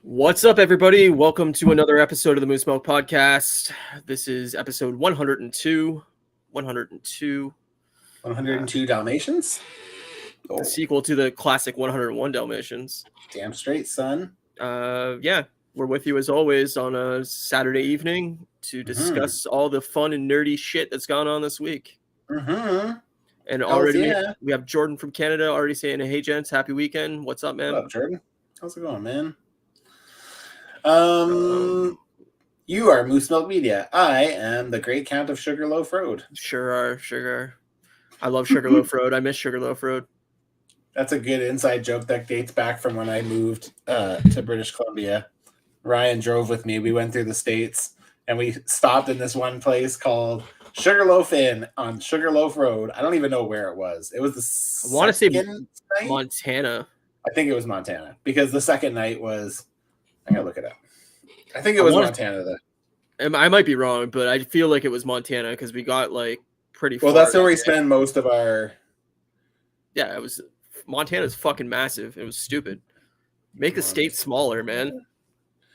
What's up, everybody? Welcome to another episode of the Moose Milk Podcast. This is episode 102. 102 Dalmatians? The sequel to the classic 101 Dalmatians. Damn straight, son. Yeah, we're with you as always on a Saturday evening to discuss all the fun and nerdy shit that's gone on this week. And already we have Jordan from Canada already saying, hey, gents, happy weekend. What's up, man? What up, Jordan? How's it going, man? You are Moose Milk Media. I am the Great Count of Sugarloaf Road. Sure are. I love Sugarloaf Road. I miss Sugarloaf Road. That's a good inside joke that dates back from when I moved to British Columbia. Ryan drove with me. We went through the States, and we stopped in this one place called Sugarloaf Inn on Sugarloaf Road. I don't even know where it was. It was the I want to say night? Montana. I think it was Montana, because the second night was... I gotta look it up. I think it was Montana, though. I might be wrong, but I feel like it was Montana because we got like pretty far. Well, that's where we spend most of our... Yeah, it was... Montana's fucking massive. It was stupid. Make the state smaller, man.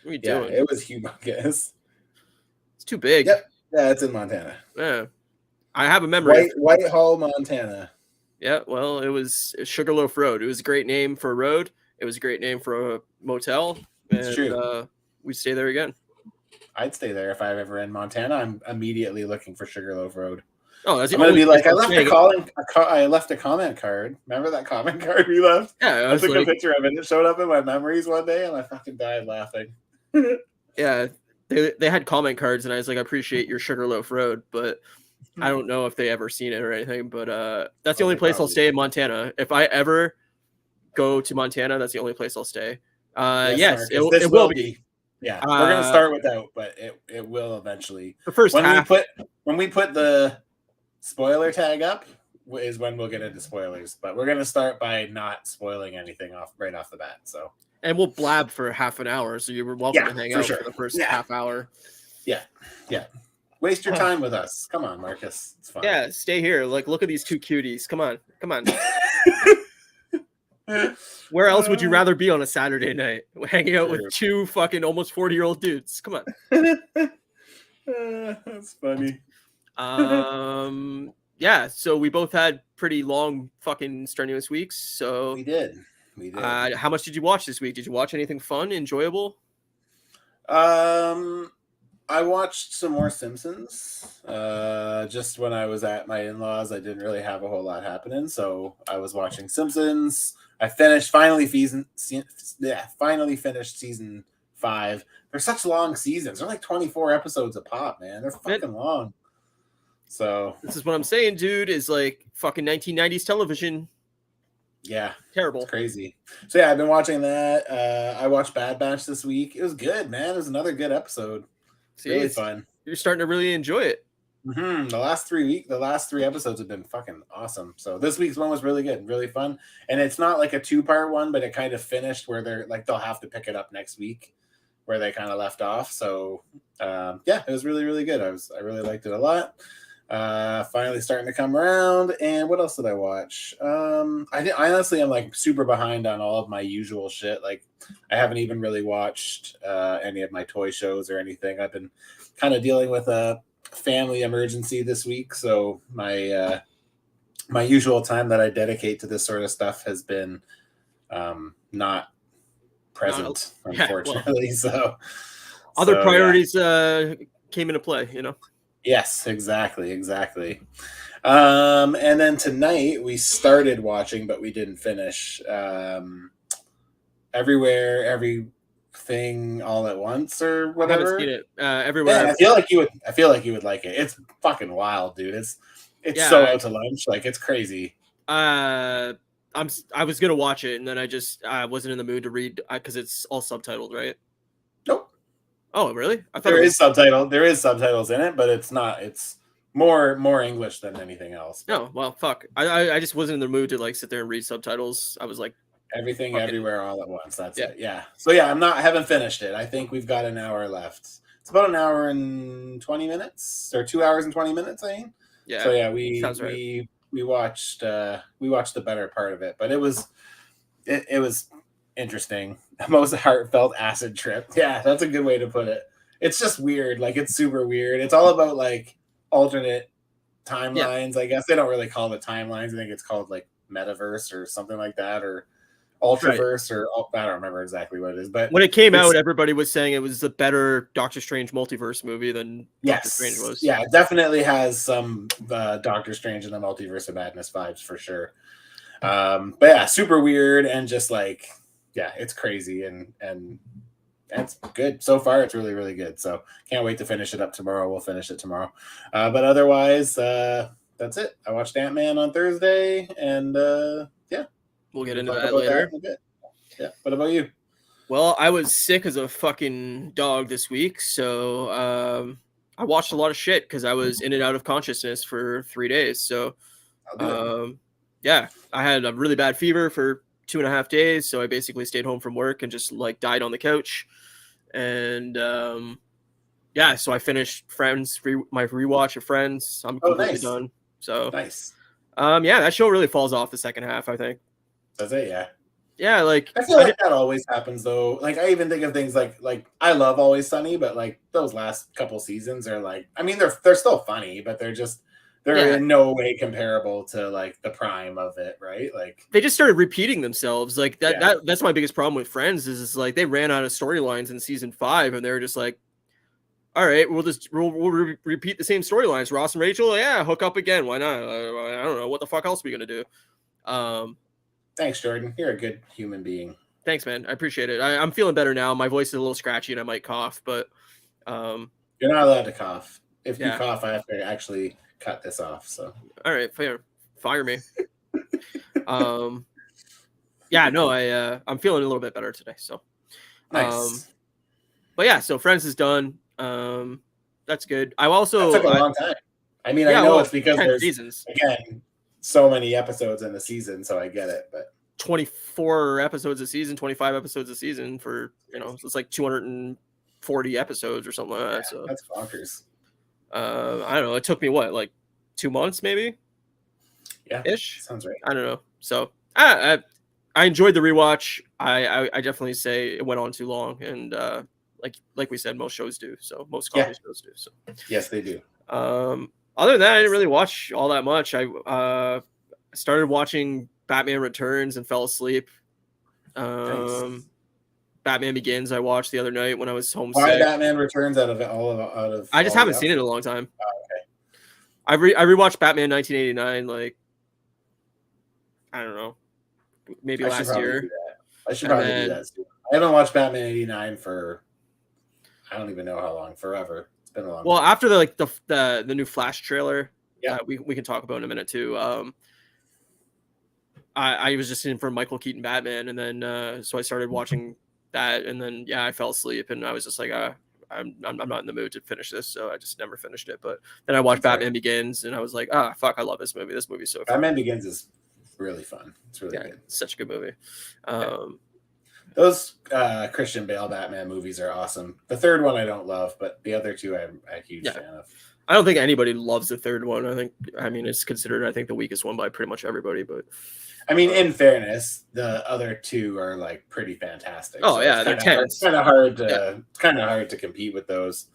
What are you doing? It was humongous. It's too big. Yep. Yeah, it's in Montana. Yeah. I have a memory. Whitehall, Montana. Yeah, well, it was Sugarloaf Road. It was a great name for a road. It was a great name for a motel. It's true. We stay there again. I'd stay there if I'm ever in Montana. I'm immediately looking for Sugarloaf Road. Oh, that's I'm gonna be like, I left a comment card. Remember that comment card we left? Yeah, I took a picture of it. It showed up in my memories one day, and I fucking died laughing. Yeah, they had comment cards, and I was like, I appreciate your Sugarloaf Road, but I don't know if they ever seen it or anything. But that's the only place I'll stay in Montana. If I ever go to Montana, that's the only place I'll stay. Yes, it will be. Yeah, we're gonna start without, but it will eventually. The first half. When we put the spoiler tag up is when we'll get into spoilers. But we're gonna start by not spoiling anything right off the bat. So, and we'll blab for half an hour, so you're welcome to hang out for the first half hour. Yeah. Waste your time with us. Come on, Marcus. It's fun. Yeah, stay here. Like, look at these two cuties. Come on. Where else would you rather be on a Saturday night? Hanging out with two fucking almost 40-year-old dudes. Come on. That's funny. Yeah, so we both had pretty long fucking strenuous weeks. So we did. How much did you watch this week? Did you watch anything fun, enjoyable? I watched some more Simpsons. Just when I was at my in-laws, I didn't really have a whole lot happening, so I was watching Simpsons. I finally finished season 5. They're such long seasons. They're like 24 episodes a pop, man. They're fucking long. So this is what I'm saying, dude, is like fucking 1990s television. Yeah. Terrible. It's crazy. So yeah, I've been watching that. I watched Bad Batch this week. It was good, man. It was another good episode. See, really fun. You're starting to really enjoy it. The last 3 episodes have been fucking awesome. So this week's one was really good, really fun. And it's not like a 2-part one, but it kind of finished where they'll have to pick it up next week where they kind of left off. So it was really, really good. I really liked it a lot. Finally starting to come around. And what else did I watch? I honestly am like super behind on all of my usual shit. Like I haven't even really watched any of my toy shows or anything. I've been kind of dealing with a family emergency this week, so my my usual time that I dedicate to this sort of stuff has been not present, unfortunately. So other priorities came into play, you know. Yes, exactly. And then tonight we started watching, but we didn't finish. Everywhere, Everything All at Once, or whatever. I haven't seen it. Everywhere. Yeah, I feel like you would like it. It's fucking wild, dude. It's so out to lunch. Like, it's crazy. I was gonna watch it, and then I wasn't in the mood to read because it's all subtitled, right? Nope. Oh, really? I thought there is subtitles in it, but it's not. It's more English than anything else. No, well, fuck. I just wasn't in the mood to like sit there and read subtitles. I was like, Everything, Everywhere, All at Once. That's it. Yeah. So yeah, I haven't finished it. I think we've got an hour left. It's about an hour and 20 minutes, or 2 hours and 20 minutes, I think. Yeah. So yeah, we watched the better part of it, but it was interesting. Most heartfelt acid trip. Yeah, that's a good way to put it. It's just weird. Like, it's super weird. It's all about like alternate timelines. I guess they don't really call it timelines. I think it's called like metaverse or something like that, or ultraverse, or I don't remember exactly what it is. But when it came out, everybody was saying it was the better Doctor Strange multiverse movie than Doctor Strange was. Yeah, it definitely has some Doctor Strange and the Multiverse of Madness vibes for sure. But yeah, super weird and just like, yeah, it's crazy and it's good so far. It's really, really good. So can't wait to finish it up tomorrow. We'll finish it tomorrow. But otherwise, that's it. I watched Antman on Thursday, and yeah, we'll get into that later. Yeah. What about you? Well, I was sick as a fucking dog this week, so I watched a lot of shit because I was in and out of consciousness for 3 days. So, yeah, I had a really bad fever for 2.5 days, so I basically stayed home from work and just like died on the couch. And yeah, so I finished Friends, my rewatch of Friends. I'm completely done. So nice. Yeah, that show really falls off the second half, I think. Does it? Yeah. Yeah, like I feel like that always happens though. Like I even think of things like I love Always Sunny, but like those last couple seasons are like, I mean they're still funny, but they're in no way comparable to like the prime of it, right? Like they just started repeating themselves. Like that's my biggest problem with Friends is like they ran out of storylines in season 5 and they were just like, all right, we'll repeat the same storylines. Ross and Rachel, yeah, hook up again. Why not? I don't know. What the fuck else are we gonna do? Thanks, Jordan. You're a good human being. Thanks, man. I appreciate it. I'm feeling better now. My voice is a little scratchy and I might cough, but you're not allowed to cough. If you cough, I have to actually cut this off. So all right, fair. Fire me. Yeah, no, I'm feeling a little bit better today. So nice. But yeah, so Friends is done. That's good. I also that took a long time. I mean, I know it's because there's seasons. Again, so many episodes in the season, so I get it. But 24 episodes a season, 25 episodes a season for so it's like 240 episodes or something like that. So that's bonkers. I don't know. It took me like 2 months, maybe. Yeah, ish. Sounds right. I don't know. So I enjoyed the rewatch. I definitely say it went on too long, and like we said, most shows do. So most comedy shows do. So yes, they do. Other than that, I didn't really watch all that much. I started watching Batman Returns and fell asleep. Batman Begins I watched the other night when I was homesick. Why Batman Returns out of I just haven't seen it in a long time. Oh, okay. I rewatched Batman 1989 like I don't know, maybe last year. I should probably do that too. I haven't watched Batman 89 for I don't even know how long. Forever. It's been a long time. After the new Flash trailer, we can talk about in a minute too. I was just in for Michael Keaton Batman, and then so I started watching that, and then I fell asleep, and I was just like, I'm not in the mood to finish this, so I just never finished it. But then I watched Batman Begins, and I was like, fuck, I love this movie. This movie's so fun. Batman Begins is really fun. It's really good. It's such a good movie. Those Christian Bale Batman movies are awesome. The third one I don't love, but the other two I'm a huge fan of. I don't think anybody loves the third one. I mean, it's considered, the weakest one by pretty much everybody. But I mean, in fairness, the other two are like pretty fantastic. Oh, so yeah, they're tense. It's kind of hard to compete with those.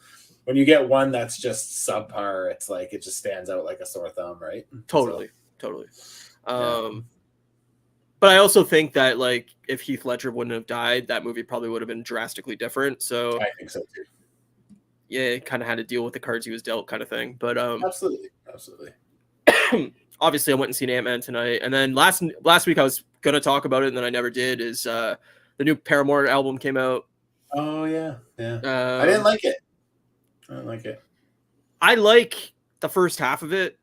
When you get one that's just subpar, it's like it just stands out like a sore thumb, right? Totally. But I also think that like if Heath Ledger wouldn't have died, that movie probably would have been drastically different. So I think so too. Yeah, it kind of had to deal with the cards he was dealt, kind of thing. But absolutely. Obviously, I went and seen Antman tonight, and then last week I was gonna talk about it, and then I never did. Is the new Paramore album came out? Oh yeah. I didn't like it. I like the first half of it.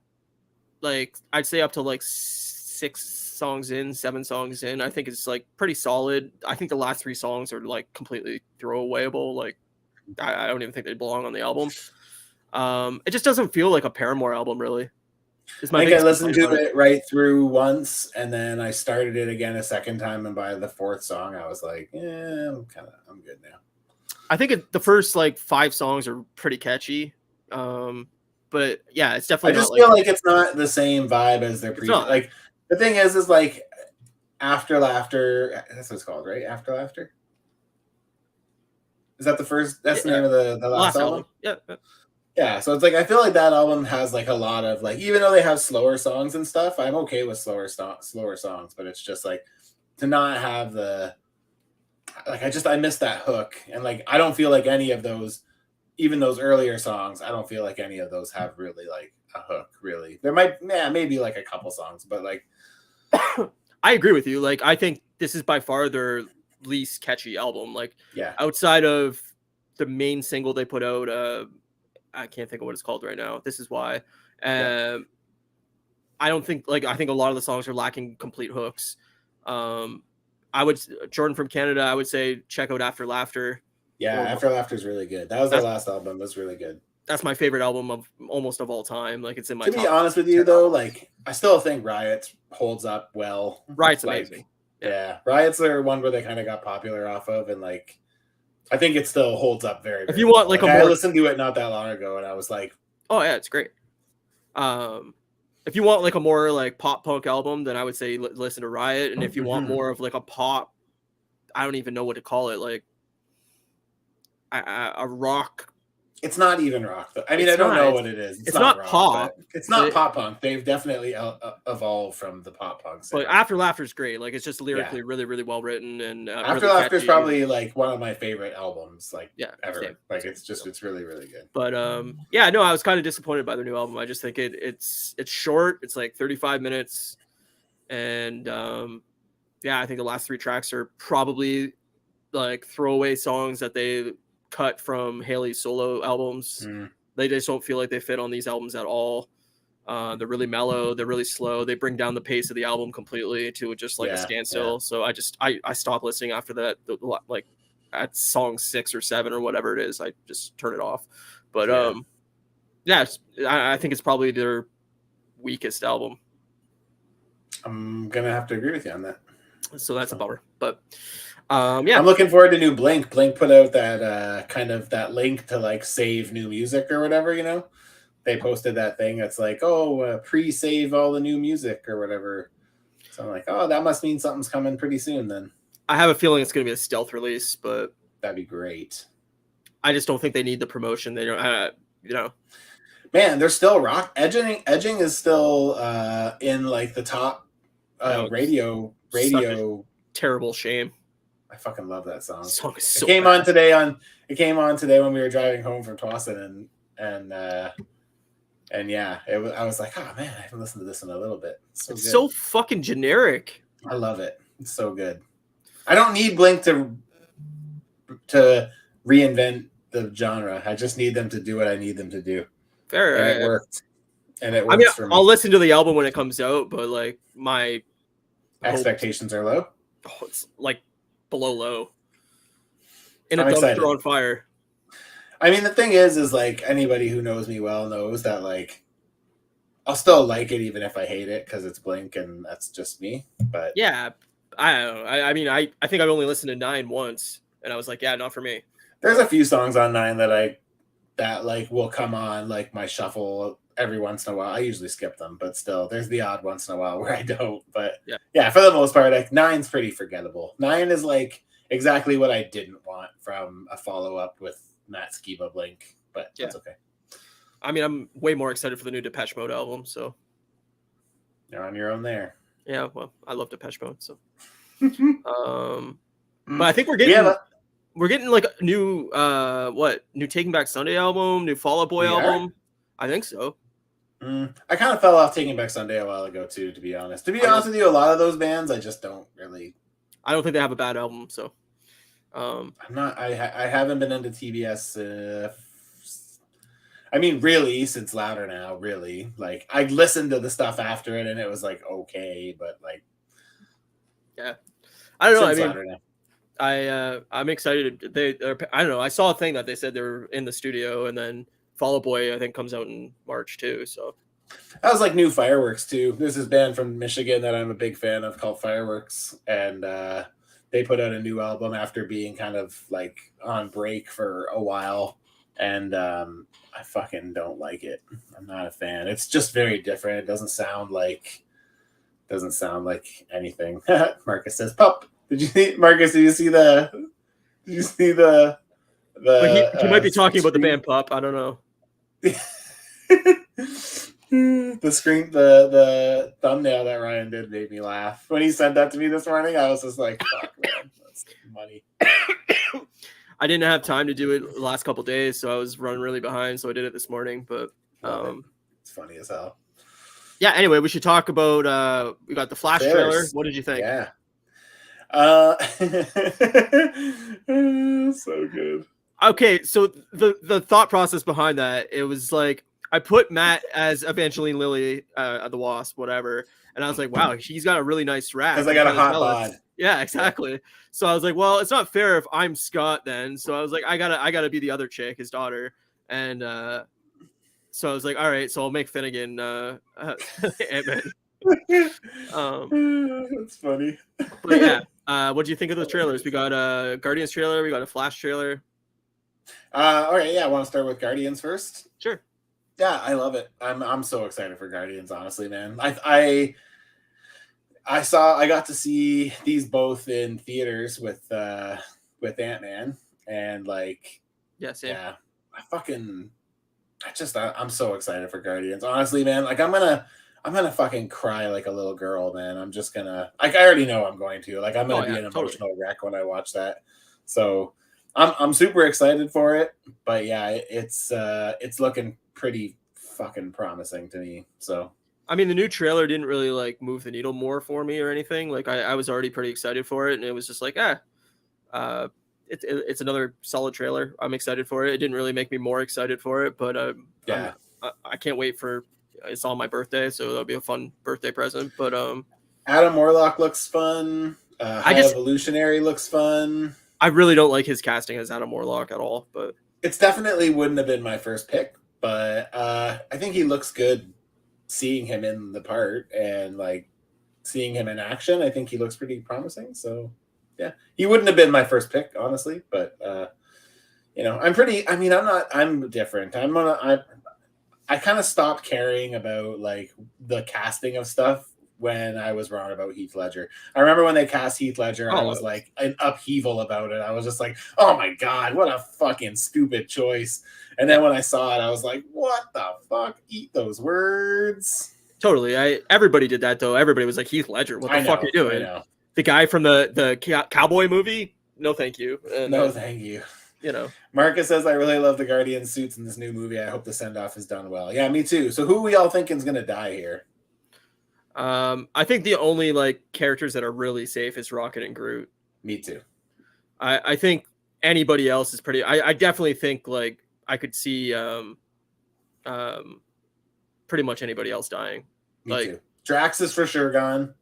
Like I'd say up to like 7 songs in. I think it's like pretty solid. I think the last 3 songs are like completely throwawayable. Like I don't even think they belong on the album. It just doesn't feel like a Paramore album, really. I think I listened to it right through once, and then I started it again a second time, and by the 4th song, I was like, I'm good now. I think the first like 5 songs are pretty catchy. But yeah, it's definitely. I just feel like it's not the same vibe as their previous. Like the thing is like After Laughter. That's what it's called, right? After Laughter. Is that the first? That's the name of the last album. Yeah. Yeah, so it's like I feel like that album has like a lot of like, even though they have slower songs and stuff, I'm okay with slower songs, but it's just like to not have the like I miss that hook, and like I don't feel like any of those, even those earlier songs, I don't feel like any of those have really like a hook. Really, there might maybe like a couple songs, but like I agree with you. Like I think this is by far their least catchy album. Like yeah, outside of the main single they put out, I can't think of what it's called right now. This is why. I don't think I think a lot of the songs are lacking complete hooks. I would Jordan from Canada. I would say check out After Laughter. Yeah, After Laughter is really good. That was their last album. It was really good. That's my favorite album of almost of all time. Like it's in my. To be honest with you, though, like I still think Riot holds up well. Riot's amazing. Yeah, Riot's their one where they kind of got popular off of, and like I think it still holds up very. If you want like a more, I listened to it not that long ago, and I was like, oh yeah, it's great. If you want like a more like pop punk album, then I would say listen to Riot. And if you want more of like a pop, I don't even know what to call it, like a rock. It's not even rock, though. I mean, I don't know what it is. It's not rock, pop. It's not pop punk. They've definitely evolved from the pop punk. But After Laughter is great. Like it's just lyrically really, really well written. And After really Laughter is probably like one of my favorite albums, like ever. Same. Like it's really, really good. But yeah, no, I was kind of disappointed by their new album. I just think it's short. It's like 35 minutes, and yeah, I think the last 3 tracks are probably like throwaway songs that they cut from Haley's solo albums. They just don't feel like they fit on these albums at all. They're really mellow, they're really slow, they bring down the pace of the album completely to just like a standstill. So I stopped listening after that, like at song 6 or 7 or whatever it is. I just turn it off. But I think it's probably their weakest album. I'm gonna have to agree with you on that. So that's a bummer. But I'm looking forward to new Blink. Blink put out that kind of that link to like save new music or whatever, you know. They posted that thing that's like, pre-save all the new music or whatever. So I'm like, oh, that must mean something's coming pretty soon then. I have a feeling it's going to be a stealth release, but that'd be great. I just don't think they need the promotion. They don't, you know. Man, they're still rock. Edging is still in like the top radio. Terrible shame. I fucking love that song. Song is so it came bad. It came on today when we were driving home from Towson, and yeah, I was like, oh man, I haven't listened to this in a little bit. It's so fucking generic. I love it. It's so good. I don't need Blink to reinvent the genre. I just need them to do what I need them to do. Fair. And it worked. And it works for me. I'll listen to the album when it comes out, but like my expectations are low. Oh, it's like below low. In a dumpster on fire. I mean, the thing is like anybody who knows me well knows that like I'll still like it even if I hate it because it's Blink and that's just me. But yeah, I don't know. I mean, I think I've only listened to 9 once, and I was like, yeah, not for me. There's a few songs on 9 that like will come on like my shuffle every once in a while. I usually skip them, but still, there's the odd once in a while where I don't. But yeah, for the most part, like 9's pretty forgettable. 9 is like exactly what I didn't want from a follow up with Matt Skiba Blink, but that's okay. I mean, I'm way more excited for the new Depeche Mode album, so you're on your own there. Yeah, well, I love Depeche Mode, so. But I think we're getting like a new new Taking Back Sunday album, new Fall Out Boy album. I think so. I kind of fell off Taking Back Sunday a while ago too, to be honest. To be honest with you, a lot of those bands I just don't really. I don't think they have a bad album, so. I'm not. I haven't been into TBS. I mean, really, since Louder Now, really. Like, I listened to the stuff after it, and it was like okay, but like, yeah, I don't know. I mean, I'm excited. I don't know. I saw a thing that they said they were in the studio, and then Fall Out Boy I think comes out in March too. So that was like new Fireworks too. There's this band from Michigan that I'm a big fan of called Fireworks, and they put out a new album after being kind of like on break for a while, and I fucking don't like it. I'm not a fan. It's just very different. It doesn't sound like Doesn't sound like anything. Marcus says, "Pup." Did you see, Marcus? Did you see the? Did you see the? But he might be talking about the screen? band Pup. I don't know. The screen, the thumbnail that Ryan did made me laugh when he sent that to me this morning. I was just like, "Fuck, man, that's money." I didn't have time to do it the last couple days, so I was running really behind. So I did it this morning. But it's funny as hell. Yeah. Anyway, we should talk about. We got the Flash trailer. What did you think? Yeah. So good. Okay, so the thought process behind that, it was like I put Matt as Evangeline Lilly, the Wasp, whatever, and I was like, wow, he's got a really nice rap. Because I got a hot bod. Yeah, exactly. Yeah. So I was like, well, it's not fair if I'm Scott then. So I was like, I gotta be the other chick, his daughter, and so I was like, all right, so I'll make Finnegan Antman. That's funny. But yeah, what do you think of the trailers? We got a Guardians trailer, we got a Flash trailer. All right, yeah. I want to start with Guardians first. Sure. Yeah, I love it. I'm so excited for Guardians, honestly, man. I got to see these both in theaters with Antman, and like, yeah, I'm so excited for Guardians, honestly, man. Like, I'm gonna fucking cry like a little girl, man. I'm just gonna, like, I already know I'm going to, like, I'm gonna be an emotional wreck when I watch that. So I'm super excited for it, but yeah, it's looking pretty fucking promising to me. So I mean, the new trailer didn't really like move the needle more for me or anything. Like I was already pretty excited for it, and it was just like, it's another solid trailer. I'm excited for it. It didn't really make me more excited for it, but yeah, I can't wait for. It's on my birthday, so that'll be a fun birthday present. But Adam Warlock looks fun. Evolutionary looks fun. I really don't like his casting as Adam Warlock at all, but it's definitely wouldn't have been my first pick. But I think he looks good. Seeing him in the part and like seeing him in action, I think he looks pretty promising. So yeah, he wouldn't have been my first pick, honestly. But I'm different. I kind of stopped caring about like the casting of stuff when I was wrong about Heath Ledger. I remember when they cast Heath Ledger, I was like an upheaval about it. I was just like, oh my God, what a fucking stupid choice. And then when I saw it, I was like, what the fuck? Eat those words. Totally. Everybody did that though. Everybody was like, Heath Ledger, what the fuck are you doing? The guy from the cowboy movie? No, thank you. No, thank you. Marcus says, I really love the Guardian suits in this new movie. I hope the send-off is done well. Yeah, me too. So who are we all thinking is going to die here? I think the only like characters that are really safe is Rocket and Groot. Me too. I think anybody else is pretty. I definitely think like I could see pretty much anybody else dying. Me too. Drax is for sure gone.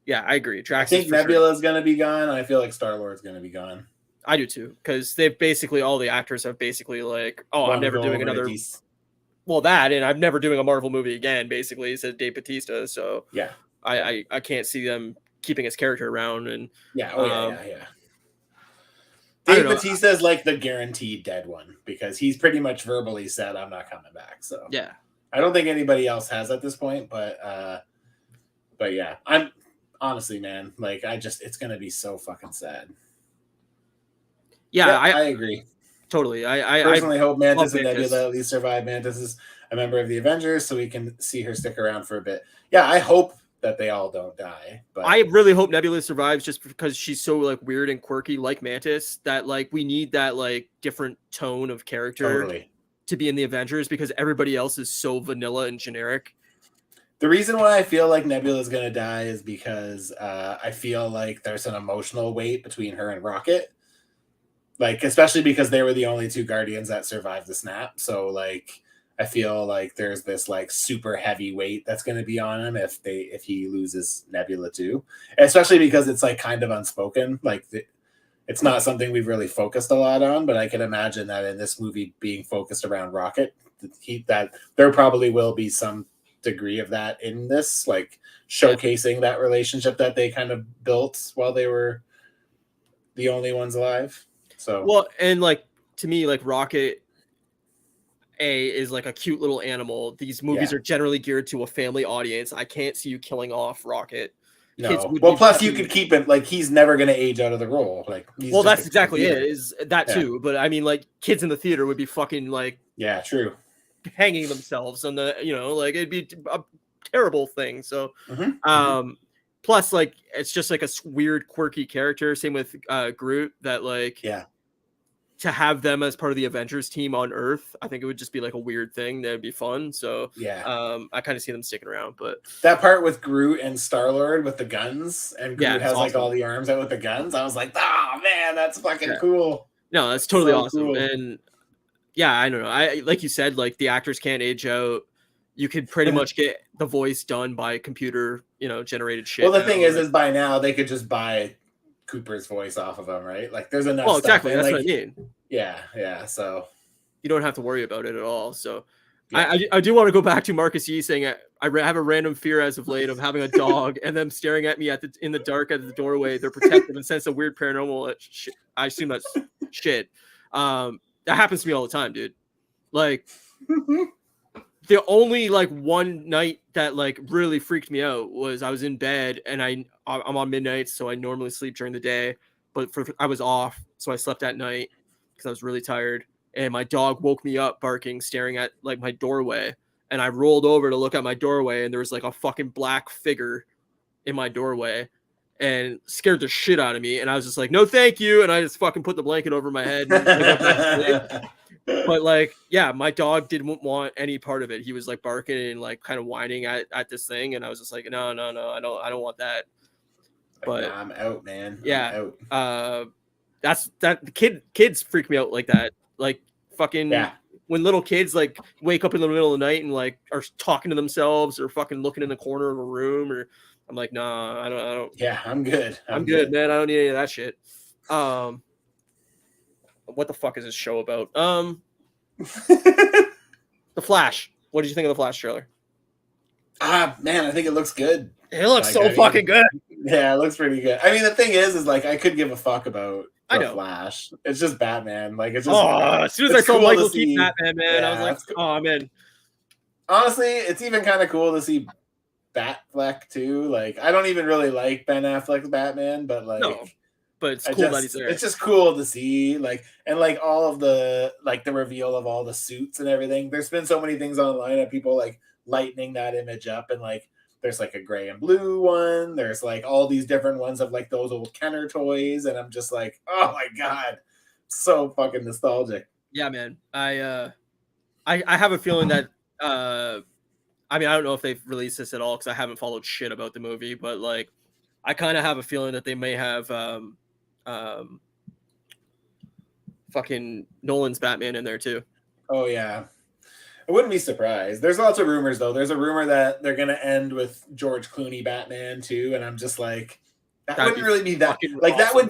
Yeah, I agree. Drax. I think Nebula is going to be gone. I feel like Star-Lord's going to be gone. I do too, because they've basically all the actors have basically like, I'm never doing another. Well, that, and I'm never doing a Marvel movie again, basically, said Dave Bautista. So yeah, I can't see them keeping his character around. And yeah. Dave Bautista is like the guaranteed dead one because he's pretty much verbally said, I'm not coming back. So yeah, I don't think anybody else has at this point, but yeah, I'm honestly, man, like it's going to be so fucking sad. Yeah, I agree. Totally. I personally hope Mantis and Nebula at least survive. Mantis is a member of the Avengers, so we can see her stick around for a bit. Yeah, I hope that they all don't die. But I really hope Nebula survives just because she's so like weird and quirky like Mantis that like we need that like different tone of character to be in the Avengers because everybody else is so vanilla and generic. The reason why I feel like Nebula is going to die is because I feel like there's an emotional weight between her and Rocket. Like, especially because they were the only two Guardians that survived the snap. So, like, I feel like there's this, like, super heavy weight that's going to be on him if he loses Nebula, too. Especially because it's, like, kind of unspoken. Like, it's not something we've really focused a lot on, but I can imagine that in this movie being focused around Rocket, that there probably will be some degree of that in this, like, showcasing that relationship that they kind of built while they were the only ones alive. So well, and like to me, like Rocket is like a cute little animal. These movies are generally geared to a family audience. I can't see you killing off Rocket. kids No. would Well, be plus you fucking. could keep it like he's never gonna age out of the role. Like he's Well, just that's exactly it. Is that Yeah. too? But I mean, like kids in the theater would be fucking like Yeah, true. hanging themselves on the, like it'd be a terrible thing. So, plus like it's just like a weird, quirky character. Same with Groot. That like Yeah. to have them as part of the Avengers team on Earth, I think it would just be like a weird thing that'd be fun. So Yeah. I kind of see them sticking around. But That part with Groot and Star-Lord with the guns, and yeah, Groot it's has like awesome. all the arms out with the guns. I was like, oh man, that's fucking cool. No, that's totally So awesome. cool. And yeah, I don't know. I like you said, like the actors can't age out. You could pretty much get the voice done by computer, generated shit. Well, the thing is by now they could just buy Cooper's voice off of him, right? Like there's enough stuff. Exactly. And, that's like, what I mean. Yeah. So you don't have to worry about it at all. So yeah. I do want to go back to Marcus Yee saying I have a random fear as of late of having a dog and them staring at me in the dark at the doorway. They're protective and sense a weird paranormal shit. I assume that's shit. That happens to me all the time, dude. Like the only like one night that like really freaked me out was I was in bed and I'm on midnight, so I normally sleep during the day, but I was off, so I slept at night because I was really tired. And my dog woke me up barking, staring at like my doorway. And I rolled over to look at my doorway, and there was like a fucking black figure in my doorway, and scared the shit out of me. And I was just like, no, thank you. And I just fucking put the blanket over my head. And went back to sleep. But like, yeah, my dog didn't want any part of it. He was like barking and like kind of whining at this thing. And I was just like, no, I don't want that. But I'm out, man. Yeah. I'm out. The kids freak me out like that. Like fucking when little kids like wake up in the middle of the night and like are talking to themselves or fucking looking in the corner of a room, or I'm like, nah, I don't. Yeah, I'm good. I'm good, man. I don't need any of that shit. What the fuck is this show about? The Flash. What did you think of the Flash trailer? Man, I think it looks good. It looks fucking good. Yeah, it looks pretty good. I mean, the thing is like I could give a fuck about the Flash. It's just Batman. Like it's just as soon as I saw Michael Keaton Batman, man, I was like, oh, I'm in. Honestly, it's even kind of cool to see Batfleck too. Like I don't even really like Ben Affleck's Batman, but like but it's cool that he's there. It's just cool to see, like, and like all of the like the reveal of all the suits and everything. There's been so many things online of people like lightening that image up, and like there's like a gray and blue one. There's like all these different ones of like those old Kenner toys, and I'm just like, oh my god, so fucking nostalgic. Yeah, man. I have a feeling that I mean, I don't know if they've released this at all because I haven't followed shit about the movie, but like I kind of have a feeling that they may have fucking Nolan's Batman in there too. Oh yeah, I wouldn't be surprised. There's lots of rumors though. There's a rumor that they're gonna end with George Clooney Batman too, and I'm just like, that wouldn't really be that. Like awesome.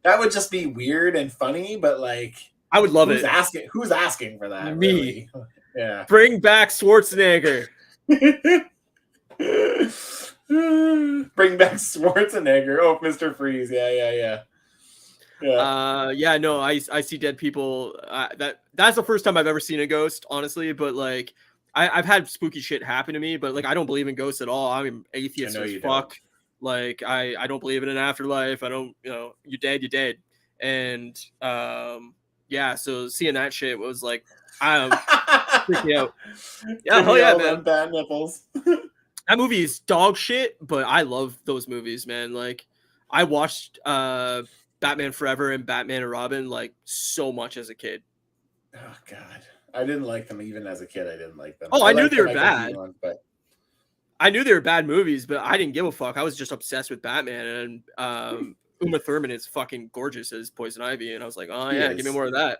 that would just be weird and funny, but like I would love it. Who's asking for that? Me. Really? Yeah. Bring back Schwarzenegger. Bring back Schwarzenegger. Oh, Mr. Freeze. Yeah. No, I see dead people. That's the first time I've ever seen a ghost, honestly. But like, I've had spooky shit happen to me, but like, I don't believe in ghosts at all. I'm atheist as fuck. Like, I don't believe in an afterlife. I don't, you're dead. And so seeing that shit was like, I'm freaking out. Yeah, hell yeah, man. Bad nipples. That movie is dog shit, but I love those movies, man. Like, I watched Batman Forever and Batman and Robin like so much as a kid. Oh god, I didn't like them even as a kid. I didn't like them. Oh, I knew they were bad. I knew they were bad movies, but I didn't give a fuck. I was just obsessed with Batman, and Uma Thurman is fucking gorgeous as Poison Ivy, and I was like, oh yeah, give me more of that.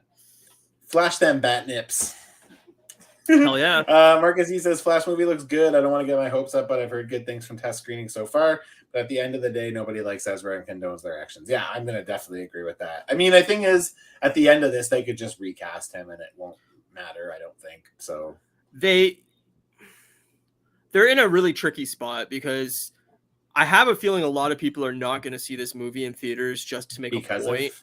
Flash them bat nips. Hell yeah. Marcus, he says Flash movie looks good. I don't want to get my hopes up, but I've heard good things from test screening so far. But at the end of the day, nobody likes Ezra and condones their actions. Yeah, I'm going to definitely agree with that. I mean, the thing is, at the end of this, they could just recast him and it won't matter, I don't think. So they're in a really tricky spot because I have a feeling a lot of people are not going to see this movie in theaters just to make a point.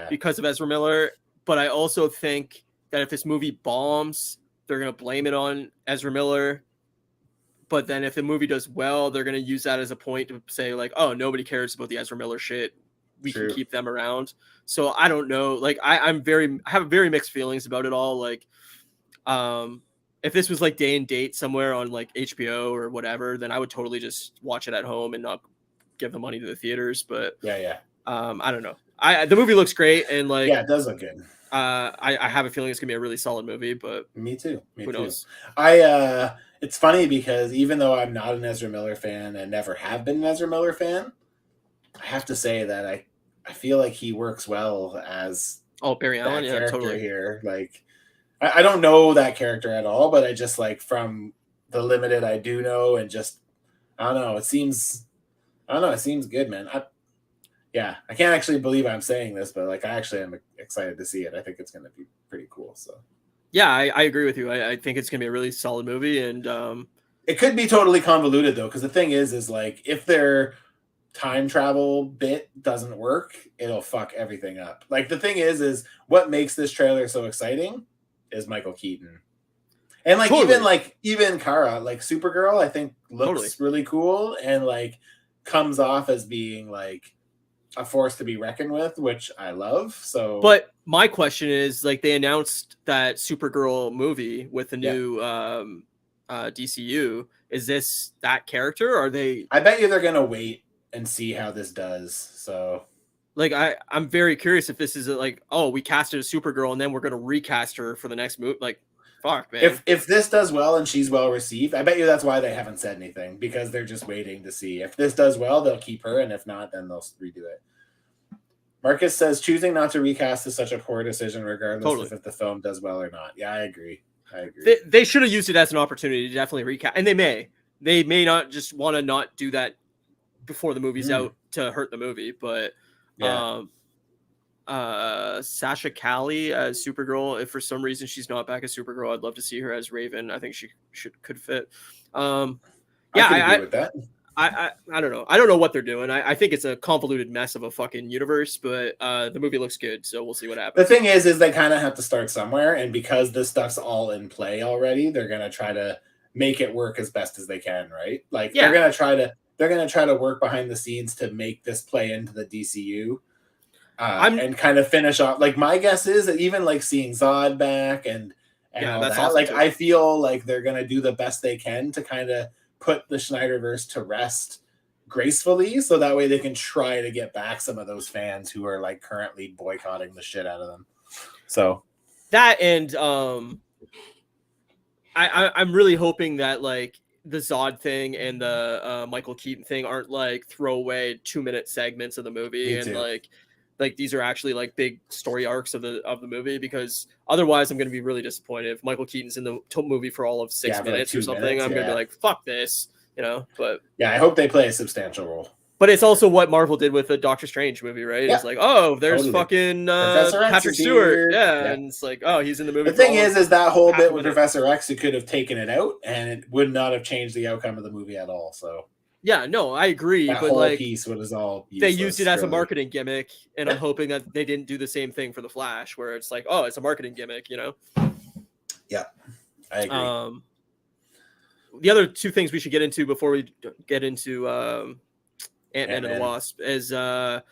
Because of Ezra Miller. But I also think that if this movie bombs, they're going to blame it on Ezra Miller. but then if the movie does well, they're going to use that as a point to say like, oh, nobody cares about the Ezra Miller shit. We can keep them around. So I don't know. Like I have very mixed feelings about it all. Like, if this was like day and date somewhere on like HBO or whatever, then I would totally just watch it at home and not give the money to the theaters. But yeah. I don't know. The movie looks great, and like, yeah, it does look good. I have a feeling it's gonna be a really solid movie, but me too. Who knows? It's funny because even though I'm not an Ezra Miller fan and never have been an Ezra Miller fan, I have to say that I feel like he works well as Barry Allen, yeah, totally. Here, like I don't know that character at all, but I just like from the limited I do know, and just I don't know. It seems good, man. I can't actually believe I'm saying this, but like I actually am excited to see it. I think it's going to be pretty cool. So yeah, I agree with you. I think it's going to be a really solid movie, and it could be totally convoluted though, because the thing is like if their time travel bit doesn't work, it'll fuck everything up. Like the thing is what makes this trailer so exciting is Michael Keaton. And like even Kara, like Supergirl, I think looks really cool and like comes off as being like a force to be reckoned with, which I love. So, but my question is, like, they announced that Supergirl movie with the new DCU. Is this that character? Or are they? I bet you they're gonna wait and see how this does. So, like, I'm very curious if this is like, oh, we casted a Supergirl and then we're gonna recast her for the next movie. Like, fuck, man. If this does well and she's well received, I bet you that's why they haven't said anything, because they're just waiting to see. If this does well, they'll keep her, and if not, then they'll redo it. Marcus says choosing not to recast is such a poor decision, regardless if the film does well or not. Yeah, I agree. They should have used it as an opportunity to definitely recast, and they may not just want to not do that before the movie's out to hurt the movie, but Sasha Cali as Supergirl, if for some reason she's not back as Supergirl, I'd love to see her as Raven. I think she could fit. I agree with that. I don't know. I don't know what they're doing. I think it's a convoluted mess of a fucking universe, but the movie looks good, so we'll see what happens. The thing is they kind of have to start somewhere, and because this stuff's all in play already, they're gonna try to make it work as best as they can, right? Like they're gonna try to work behind the scenes to make this play into the DCU. And kind of finish off. Like my guess is that even like seeing Zod back and all that, awesome like too. I feel like they're gonna do the best they can to kind of put the Snyderverse to rest gracefully, so that way they can try to get back some of those fans who are like currently boycotting the shit out of them. So that, and I'm really hoping that like the Zod thing and the Michael Keaton thing aren't like throwaway 2-minute segments of the movie, and like these are actually like big story arcs of the movie, because otherwise I'm going to be really disappointed if Michael Keaton's in the movie for all of 6 minutes or something. I'm going to be like, fuck this, but I hope they play a substantial role. But it's also what Marvel did with the Doctor Strange movie, right? It's like, oh, there's fucking Patrick Stewart. And it's like, oh, he's in the movie. The thing is that whole bit with Professor X, who could have taken it out and it would not have changed the outcome of the movie at all. So yeah, no, I agree. That but whole like piece was all they used it as a marketing gimmick, and I'm hoping that they didn't do the same thing for the Flash, where it's like, oh, it's a marketing gimmick, Yeah, I agree. The other two things we should get into before we get into Antman and the Wasp is the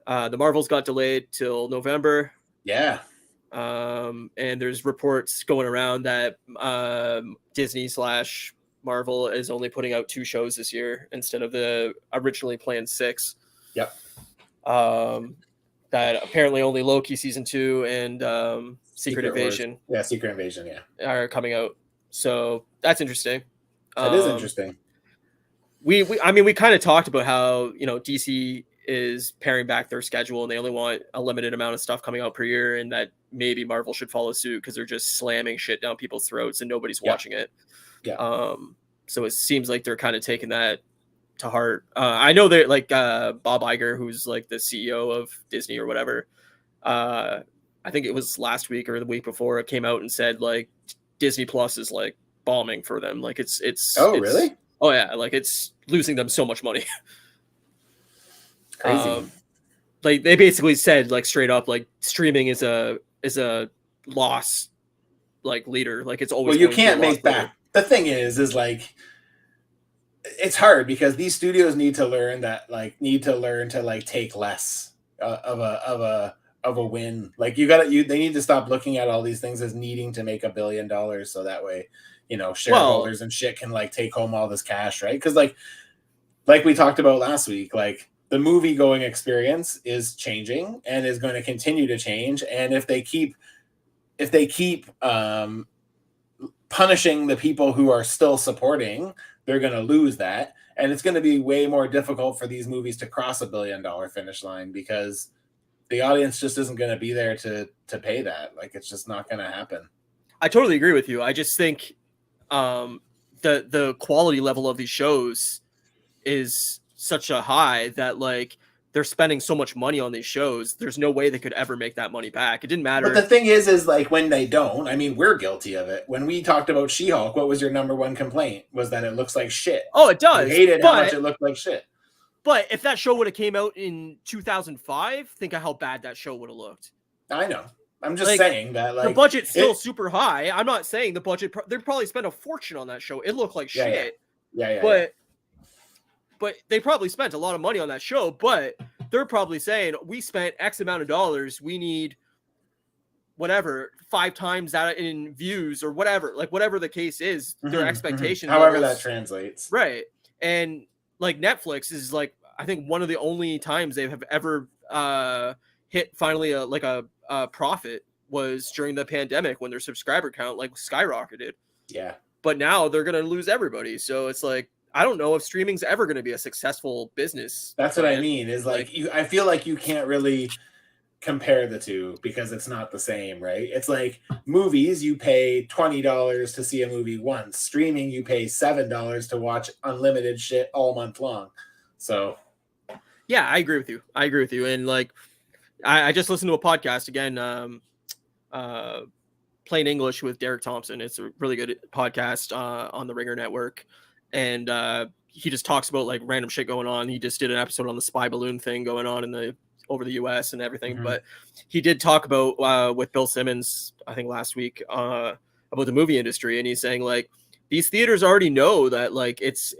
Marvels got delayed till November. Yeah. And there's reports going around that Disney / Marvel is only putting out 2 shows this year instead of the originally planned 6. Yep. That apparently only Loki season 2 and Secret Invasion. Secret Invasion, are coming out. So that's interesting. It is interesting. We kind of talked about how, DC is paring back their schedule and they only want a limited amount of stuff coming out per year, and that maybe Marvel should follow suit because they're just slamming shit down people's throats and nobody's watching it. Yeah. So it seems like they're kind of taking that to heart. I know that like Bob Iger, who's like the CEO of Disney or whatever, I think it was last week or the week before, it came out and said like Disney Plus is like bombing for them. Like it's really? Oh yeah, like it's losing them so much money. Crazy. Like they basically said like straight up like streaming is a loss like leader. Like it's always you can't make back. The thing is like it's hard because these studios need to learn to like take less of a win. Like they need to stop looking at all these things as needing to make $1 billion, so that way, shareholders and shit can like take home all this cash, right? Because like we talked about last week, like the movie going experience is changing and is going to continue to change, and if they keep punishing the people who are still supporting, they're going to lose that. And it's going to be way more difficult for these movies to cross $1 billion finish line because the audience just isn't going to be there to pay that. Like, it's just not going to happen. I totally agree with you. I just think the quality level of these shows is such a high that like they're spending so much money on these shows. There's no way they could ever make that money back. It didn't matter. But the thing is like when they don't, I mean, we're guilty of it. When we talked about She-Hulk, what was your number one complaint? Was that it looks like shit. Oh, it does. You hated how much it looked like shit. But if that show would have came out in 2005, think of how bad that show would have looked. I know. I'm just saying that like the budget's still super high. I'm not saying the budget. They probably spent a fortune on that show. It looked like shit. Yeah. But they probably spent a lot of money on that show. But they're probably saying we spent X amount of dollars. We need whatever 5 times that in views or whatever. Like whatever the case is, their expectation. However that translates, right? And like Netflix is like I think one of the only times they have ever hit finally a profit was during the pandemic when their subscriber count like skyrocketed. Yeah. But now they're going to lose everybody. So it's like, I don't know if streaming's ever going to be a successful business. That's what I mean is like I feel like you can't really compare the two because it's not the same, right? It's like movies, you pay $20 to see a movie once. Streaming, you pay $7 to watch unlimited shit all month long. So yeah, I agree with you. And like, I just listened to a podcast again, Plain English with Derek Thompson. It's a really good podcast on the Ringer Network. And he just talks about like random shit going on. He just did an episode on the spy balloon thing going on over the US and everything. But he did talk about with Bill Simmons, I think last week, about the movie industry. And he's saying like, these theaters already know that like it's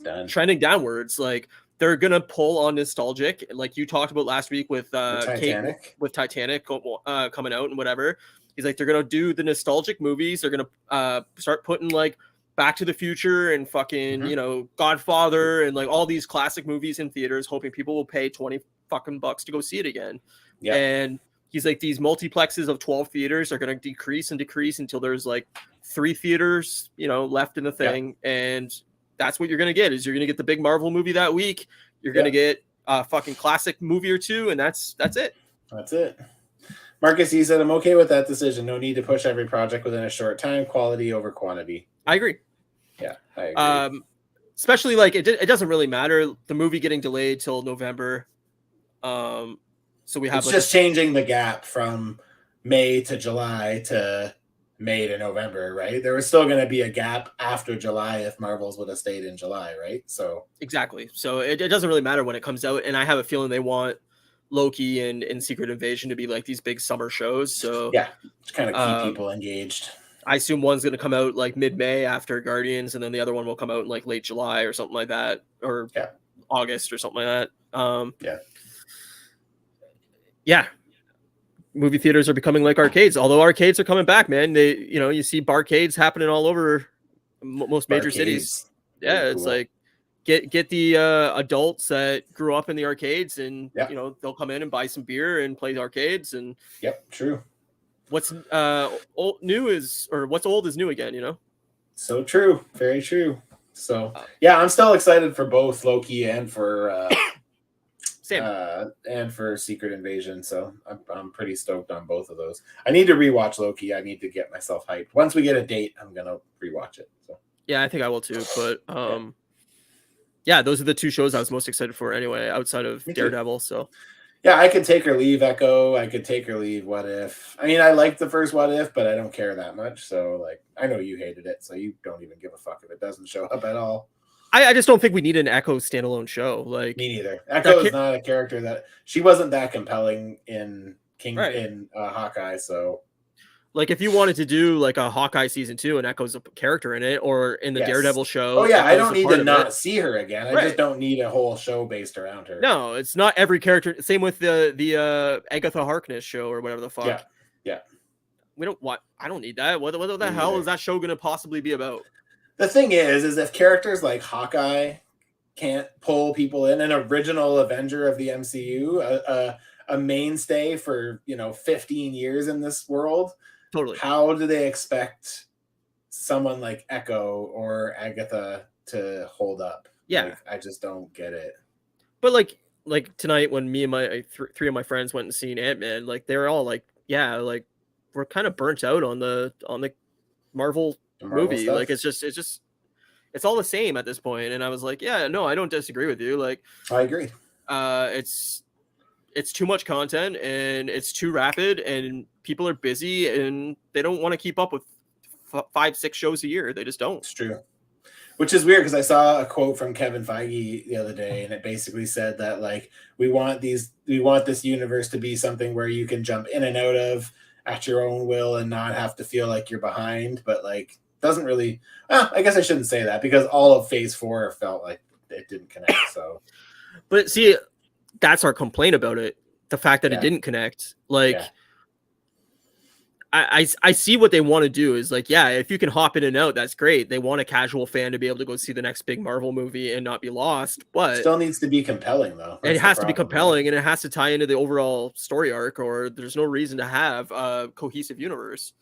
done. Trending downwards. Like, they're gonna pull on nostalgic, like you talked about last week with Titanic. With Titanic coming out and whatever. He's like, they're gonna do the nostalgic movies. They're gonna start putting like Back to the Future and fucking Godfather and like all these classic movies in theaters, hoping people will pay $20 fucking bucks to go see it again. Yeah. And he's like, these multiplexes of 12 theaters are gonna decrease until there's like 3 theaters, left in the thing, and that's what you're going to get is you're going to get the big Marvel movie that week. You're going to get a fucking classic movie or two. And that's it. That's it. Marcus, he said, I'm okay with that decision. No need to push every project within a short time, quality over quantity. I agree. Yeah, I agree. Especially like it doesn't really matter. The movie getting delayed till November. So we have it's just changing the gap from May to July to May to November, right? There was still going to be a gap after July if Marvels would have stayed in July, right? So exactly. So it doesn't really matter when it comes out, and I have a feeling they want Loki and Secret Invasion to be like these big summer shows. So yeah, just kind of keep people engaged. I assume one's going to come out like mid-May after Guardians, and then the other one will come out in like late July or something like that, or August or something like that. Yeah. Movie theaters are becoming like arcades, although arcades are coming back, man. They, you see barcades happening all over most major cities. Yeah, it's like get the adults that grew up in the arcades, and they'll come in and buy some beer and play the arcades. And true. What's old is new again, So true, very true. So I'm still excited for both Loki and for and for Secret Invasion, so I'm pretty stoked on both of those. I need to rewatch Loki. I need to get myself hyped. Once we get a date, I'm gonna rewatch it. So yeah, I think I will too. But those are the 2 shows I was most excited for anyway, outside of Daredevil. So yeah, I could take or leave Echo. I could take or leave What If. I mean, I liked the first What If, but I don't care that much. So like, I know you hated it, so you don't even give a fuck if it doesn't show up at all. I just don't think we need an Echo standalone show. Like me neither. Echo is not a character that she wasn't that compelling in Hawkeye. So Like if you wanted to do like a Hawkeye season 2 and Echo's a character in it, or in the Yes. Daredevil show, Oh yeah, I Echo's don't a need part to of not it. see her again. I Right. just don't need a whole show based around her. No, it's not every character. Same with the Agatha Harkness show or whatever the fuck. Yeah. Yeah. We don't what I don't need that. What the Me hell neither. is that show gonna possibly be about? The thing is if characters like Hawkeye can't pull people in, an original Avenger of the MCU, a mainstay for 15 years in this world, Totally. how do they expect someone like Echo or Agatha to hold up? Yeah. Like, I just don't get it. But like tonight when me and my three of my friends went and seen Antman, like they're all like, yeah, like we're kind of burnt out on the Marvel movie. Stuff? Like it's all the same at this point. And I was like, yeah, no, I don't disagree with you. Like I agree. It's too much content and it's too rapid and people are busy and they don't want to keep up with 5-6 shows a year. They just don't. It's true. Which is weird because I saw a quote from Kevin Feige the other day, and it basically said that like we want this universe to be something where you can jump in and out of at your own will and not have to feel like you're behind. But like doesn't really. I guess I shouldn't say that because all of Phase 4 felt like it didn't connect. So, but see, that's our complaint about it. The fact that it didn't connect. Like. Yeah. I see what they want to do is like, yeah, if you can hop in and out, that's great. They want a casual fan to be able to go see the next big Marvel movie and not be lost, but it still needs to be compelling though. It has to be compelling and it has to tie into the overall story arc, or there's no reason to have a cohesive universe.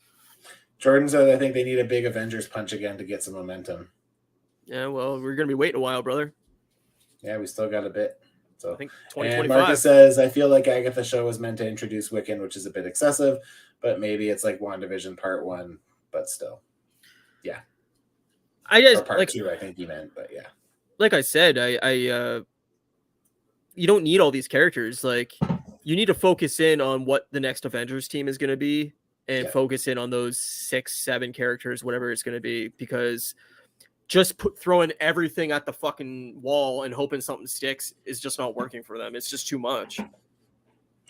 Jordan said, I think they need a big Avengers punch again to get some momentum. Yeah, well, we're going to be waiting a while, brother. Yeah, we still got a bit. So I think 2025. And Marcus says, I feel like Agatha show was meant to introduce Wiccan, which is a bit excessive, but maybe it's like WandaVision Part 1, but still. Yeah. I just or Part 2, I think you meant, but yeah. Like I said, you don't need all these characters. Like you need to focus in on what the next Avengers team is going to be and focus in on those 6-7 characters, whatever it's going to be, because just throwing everything at the fucking wall and hoping something sticks is just not working for them. It's just too much.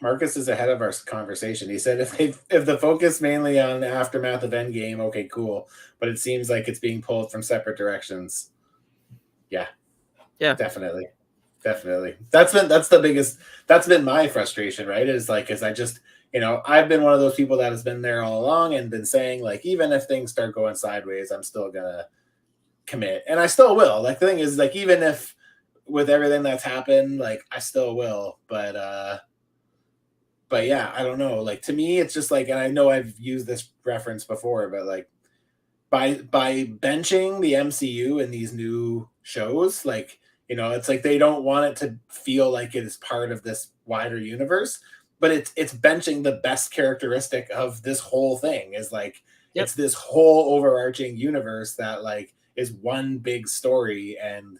Marcus is ahead of our conversation. He said if the focus mainly on the aftermath of Endgame, okay, cool. But it seems like it's being pulled from separate directions. Yeah. Yeah. Definitely. That's been my frustration, right? Is I just, I've been one of those people that has been there all along and been saying, like, even if things start going sideways, I'm still gonna commit, and I still will. Like the thing is, like, even if with everything that's happened, like I still will, but yeah, I don't know. Like to me, it's just like, and I know I've used this reference before, but like by benching the MCU in these new shows, like, it's like they don't want it to feel like it is part of this wider universe, but it's benching the best characteristic of this whole thing is like, it's this whole overarching universe that like is one big story, and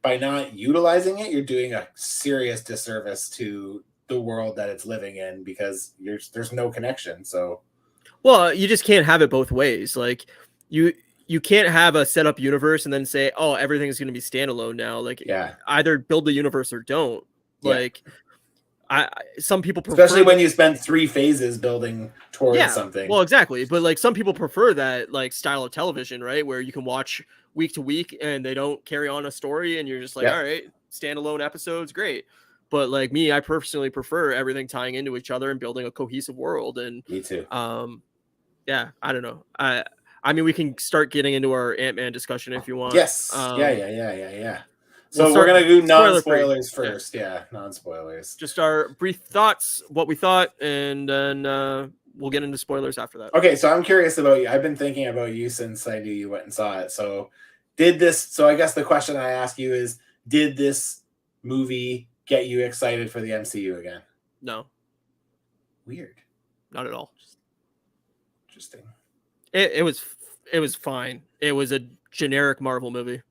by not utilizing it, you're doing a serious disservice to the world that it's living in because there's no connection. So, well, you just can't have it both ways. Like you can't have a set up universe and then say, oh, everything's going to be standalone now. Like, either build the universe or don't. Like, some people prefer, especially when you spend 3 phases building towards something. Well, exactly. But like some people prefer that like style of television, right? Where you can watch week to week and they don't carry on a story and you're just like, all right, standalone episodes, great. But like me, I personally prefer everything tying into each other and building a cohesive world. And me too. Yeah, I don't know. I mean, we can start getting into our Ant-Man discussion if you want. Yes. Yeah. So we're going to do non-spoilers first. Yeah, non-spoilers. Just our brief thoughts, what we thought, and then we'll get into spoilers after that. Okay, so I'm curious about you. I've been thinking about you since I knew you went and saw it. So I guess the question I ask you is, did this movie get you excited for the MCU again? No. Weird. Not at all. Interesting. It was fine. It was a generic Marvel movie.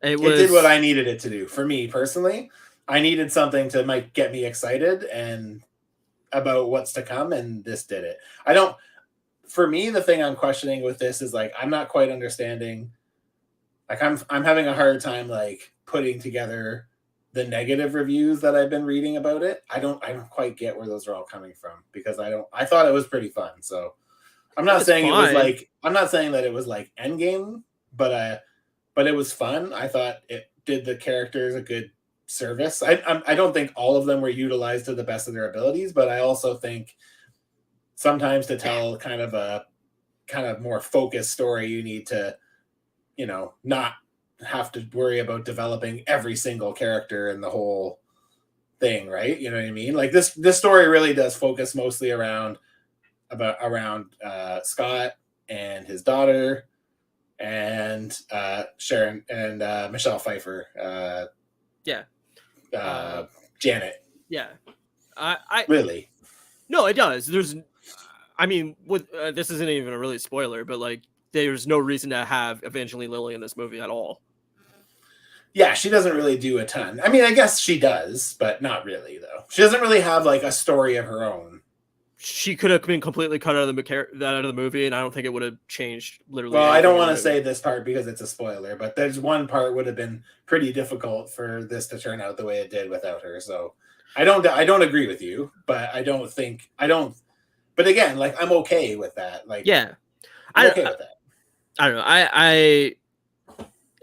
It did what I needed it to do. For me personally, I needed something to get me excited and about what's to come, and this did it. For me, the thing I'm questioning with this is like I'm not quite understanding. Like I'm having a hard time like putting together the negative reviews that I've been reading about it. I don't quite get where those are all coming from because I thought it was pretty fun. So I'm not saying fine. it was like, I'm not saying that it was like Endgame, but it was fun. I thought it did the characters a good service. I don't think all of them were utilized to the best of their abilities, but I also think sometimes to tell kind of more focused story, you need to, not have to worry about developing every single character in the whole thing, right? You know what I mean? Like this story really does focus mostly around Scott and his daughter and Sharon and Michelle Pfeiffer. Janet. Yeah. I Really? No, it does. I mean, with this isn't even a really spoiler, but like, there's no reason to have Evangeline Lilly in this movie at all. Yeah, she doesn't really do a ton. I mean, I guess she does, but not really, though. She doesn't really have like a story of her own. She could have been completely cut out of the movie, and I don't think it would have changed literally. Well, I don't want to say this part because it's a spoiler, but there's one part would have been pretty difficult for this to turn out the way it did without her. So I don't agree with you, but But again, like I'm okay with that. Like yeah, I'm okay with that. I don't know.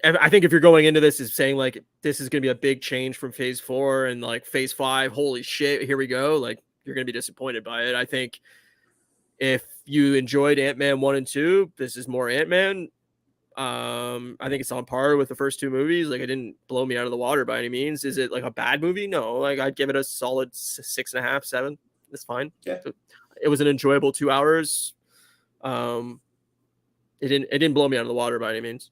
I think if you're going into this is saying like this is going to be a big change from Phase 4 and like Phase 5, holy shit, here we go. Like you're going to be disappointed by it. I think if you enjoyed Ant-Man 1 and 2, this is more Ant-Man. I think it's on par with the first two movies. Like it didn't blow me out of the water by any means. Is it like a bad movie? No. Like I'd give it a solid 6.5, 7. It's fine. Yeah. It was an enjoyable 2 hours. It didn't blow me out of the water by any means.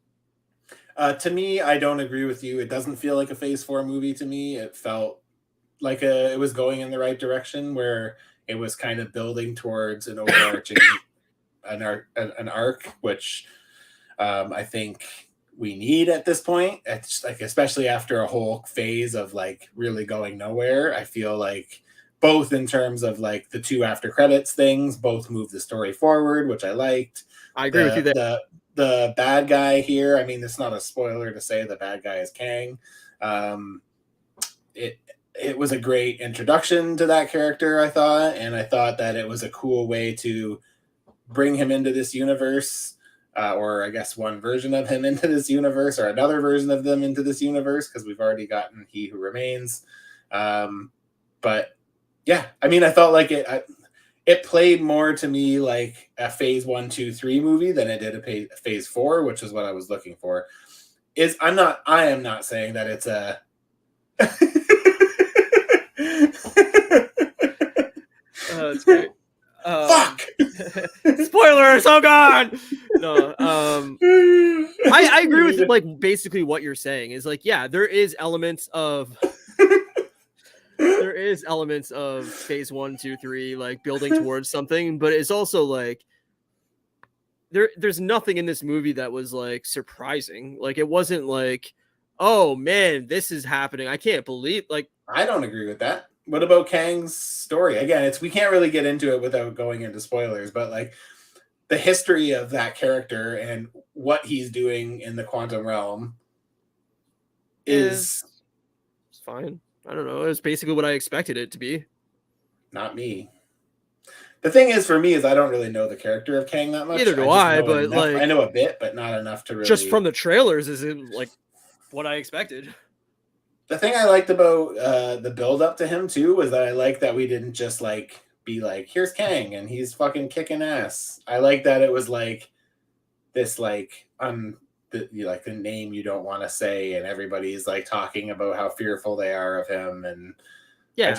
To me, I don't agree with you. It doesn't feel like a Phase 4 movie to me. It felt like it was going in the right direction where it was kind of building towards an overarching an arc, which I think we need at this point. It's like, especially after a whole phase of like really going nowhere. I feel like both in terms of like the 2 after credits things, both moved the story forward, which I liked. I agree with you there. The bad guy here, I mean, it's not a spoiler to say the bad guy is Kang. It was a great introduction to that character, I thought, and I thought that it was a cool way to bring him into this universe, or I guess one version of him into this universe, or another version of them into this universe, because we've already gotten He Who Remains. But yeah, I mean, I felt like it played more to me like a Phase 1, 2, 3 movie than it did a Phase 4, which is what I was looking for. I am not saying that it's a That's great. Fuck! Spoilers! Oh god! No, I agree with like basically what you're saying is like, yeah, there is elements of Phase 1, 2, 3 like building towards something, but it's also like there's nothing in this movie that was like surprising. Like it wasn't like, oh man, this is happening. I can't believe like I don't agree with that. What about Kang's story? Again, we can't really get into it without going into spoilers, but like the history of that character and what he's doing in the quantum realm is fine. I don't know. It's basically what I expected it to be. Not me. The thing is, for me, is I don't really know the character of Kang that much. Neither do I, but enough. like I know a bit, but not enough to really. Just from the trailers, is it like what I expected? The thing I liked about the build up to him too was that I liked that we didn't just like be like, here's Kang and he's fucking kicking ass. I like that it was like this like the name you don't want to say, and everybody's like talking about how fearful they are of him, and yeah,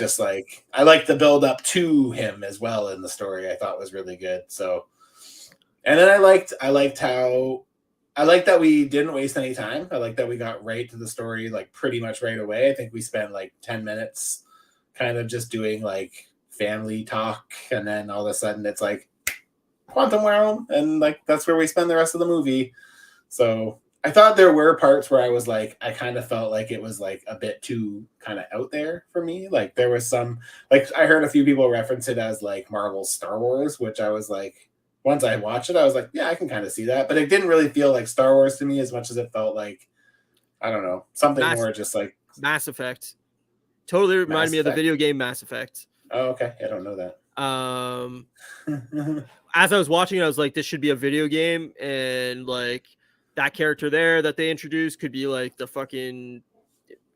I like the build up to him as well in the story. I thought was really good. So, and then I liked that we didn't waste any time. I like that we got right to the story like pretty much right away. I think we spent like 10 minutes kind of just doing like family talk, and then all of a sudden it's like quantum realm, and like that's where we spend the rest of the movie. So I thought there were parts where I was like, I kind of felt like it was like a bit too kind of out there for me. Like there was some, like I heard a few people reference it as like Marvel's Star Wars, which I was like, once I watched it, I was like, yeah, I can kind of see that. But it didn't really feel like Star Wars to me as much as it felt like, I don't know, something more just like Mass Effect. Totally reminded me of the video game Mass Effect. Oh, okay. I don't know that. As I was watching it, I was like, this should be a video game, and like that character there that they introduced could be like the fucking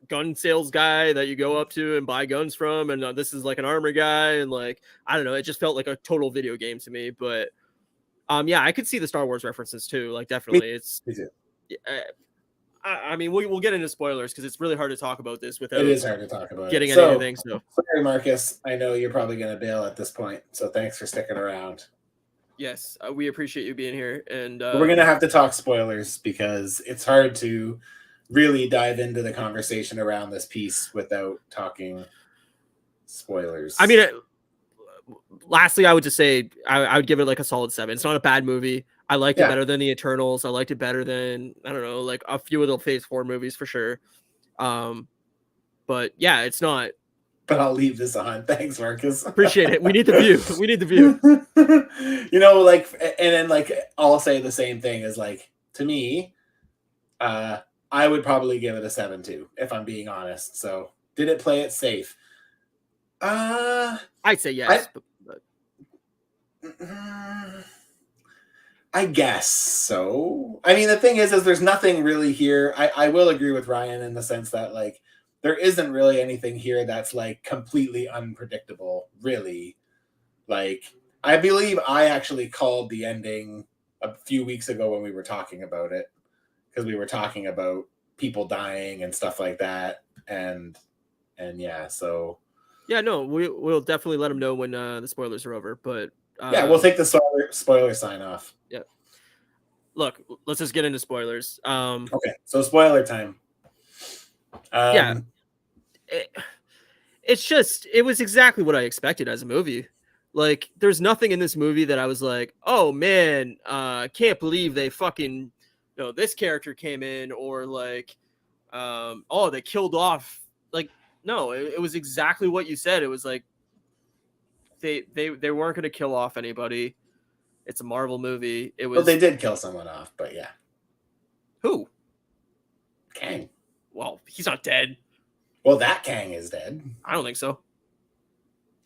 gun sales guy that you go up to and buy guns from, and this is like an armor guy, and like I don't know, it just felt like a total video game to me. But yeah, I could see the Star Wars references too, like definitely. It's I mean, we'll get into spoilers because it's really hard to talk about this without it is hard to talk about getting anything. So sorry, Marcus, I know you're probably going to bail at this point, so thanks for sticking around. Yes, we appreciate you being here, and we're going to have to talk spoilers because it's hard to really dive into the conversation around this piece without talking spoilers. I mean, lastly, I would just say I would give it like a solid 7. It's not a bad movie. I liked it better than the Eternals. I liked it better than, I don't know, like a few of the Phase 4 movies for sure. But yeah, it's not. But I'll leave this on. Thanks, Marcus. Appreciate it. We need the view. We need the view. You know, like, and then like I'll say the same thing as like, to me, I would probably give it a 7 too, if I'm being honest. So did it play it safe? I'd say yes. I guess so. I mean, the thing is there's nothing really here. I will agree with Ryan in the sense that like there isn't really anything here that's like completely unpredictable, really. Like, I believe I actually called the ending a few weeks ago when we were talking about it, because we were talking about people dying and stuff like that. And yeah, so. Yeah, no, we'll definitely let them know when the spoilers are over. But yeah, we'll take the spoiler sign off. Yeah. Look, let's just get into spoilers. Okay, so spoiler time. Yeah. It was exactly what I expected as a movie. Like, there's nothing in this movie that I was like, oh man, can't believe they fucking, this character came in, or like, oh, they killed off. Like, no, it was exactly what you said. It was like they weren't going to kill off anybody. It's a Marvel movie. It was. Well, they did kill someone off, but yeah. Who? Kang. Well, he's not dead. Well, that Kang is dead. I don't think so.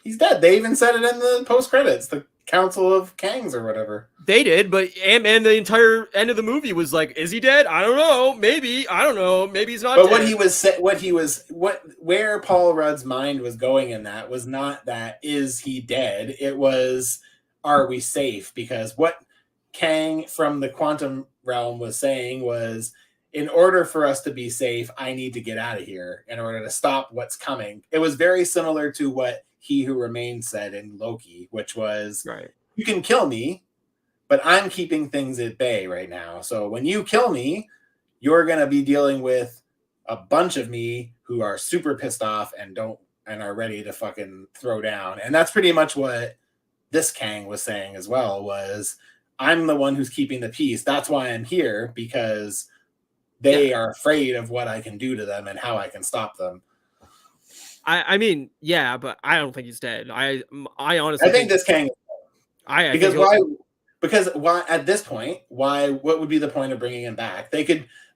He's dead. They even said it in the post credits. The Council of Kangs or whatever. They did, but Antman, the entire end of the movie was like, "Is he dead? I don't know. Maybe. I don't know. Maybe he's not." But dead. Where Paul Rudd's mind was going in that was not that is he dead. It was, are we safe? Because what Kang from the quantum realm was saying was, in order for us to be safe, I need to get out of here in order to stop what's coming. It was very similar to what He Who Remains said in Loki, which was, right, you can kill me, but I'm keeping things at bay right now. So when you kill me, you're going to be dealing with a bunch of me who are super pissed off and are ready to fucking throw down. And that's pretty much what this Kang was saying as well, was I'm the one who's keeping the peace. That's why I'm here, because they are afraid of what I can do to them and how I can stop them. I mean, yeah, but I don't think he's dead. I honestly think this Kang. Because why at this point? What would be the point of bringing him back?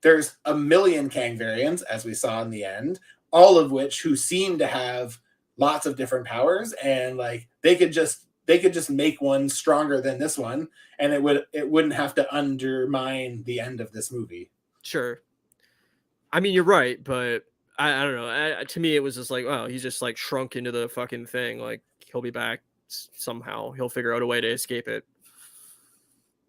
There's a million Kang variants, as we saw in the end, all of which who seem to have lots of different powers, and like they could just make one stronger than this one, and it wouldn't have to undermine the end of this movie. Sure. I mean, you're right, but I don't know. To me, it was just like, oh, he's just like shrunk into the fucking thing. Like, he'll be back somehow. He'll figure out a way to escape it.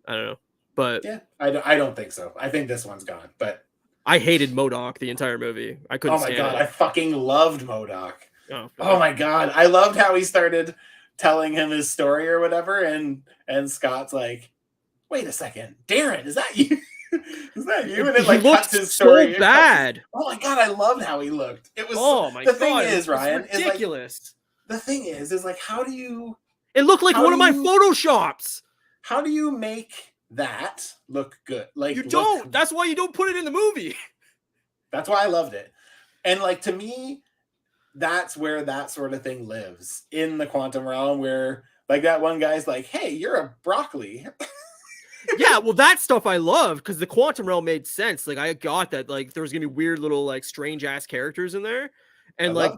I don't know. But yeah, I don't think so. I think this one's gone. But I hated MODOK the entire movie. I couldn't stand it. Oh my god, I fucking loved MODOK. Oh my god, I loved how he started telling him his story or whatever, and Scott's like, wait a second, Darren, is that you? Is that you? And it like cuts his story. So bad. Oh my god, I loved how he looked. It was. Oh my god. The thing is, Ryan, ridiculous. The thing is like, how do you? It looked like one of my photoshops. How do you make that look good? Like, you don't. That's why you don't put it in the movie. That's why I loved it. And like, to me, that's where that sort of thing lives, in the quantum realm, where like that one guy's like, hey, you're a broccoli. Yeah, well, that stuff I love, because the quantum realm made sense. Like, I got that, like, there was gonna be weird little like strange ass characters in there, and I like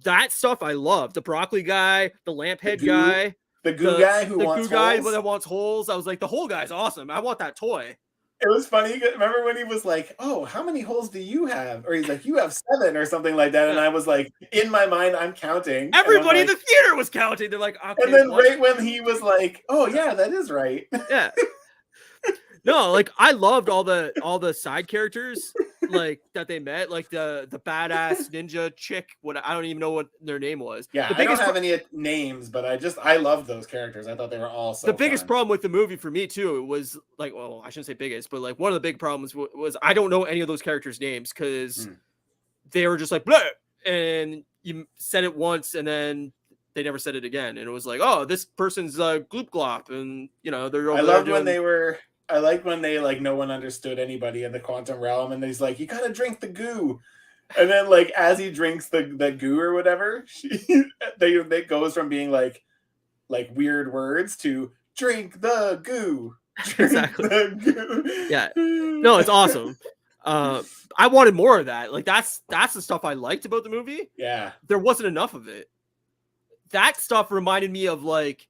that stuff I love. The broccoli guy, the lamp head guy, the goo guy who wants goo guy holes. that wants holes. I was like, the hole guy's awesome. I want that toy. It was funny. Remember when he was like, "Oh, how many holes do you have?" Or he's like, "You have 7 or something like that." And I was like, in my mind, I'm counting. Everybody in the theater was counting. They're like, okay. And then right when he was like, "Oh yeah, that is right." Yeah. No, like I loved all the side characters like that they met, like the badass ninja chick. What I don't even know what their name was. Yeah, I don't have any names, but I loved those characters. I thought they were all so the biggest fun. problem with the movie for me too was like, well, I shouldn't say biggest, but like one of the big problems was I don't know any of those characters' names because they were just like blah, and you said it once and then they never said it again, and it was like, oh, this person's gloop glop, and you know they're. I loved when they were. I like when they like no one understood anybody in the quantum realm, and he's like, "You gotta drink the goo," and then like as he drinks the goo or whatever, they goes from being like weird words to drink the goo. Drink exactly. The goo. Yeah, no, it's awesome. I wanted more of that. Like that's the stuff I liked about the movie. Yeah, there wasn't enough of it. That stuff reminded me of like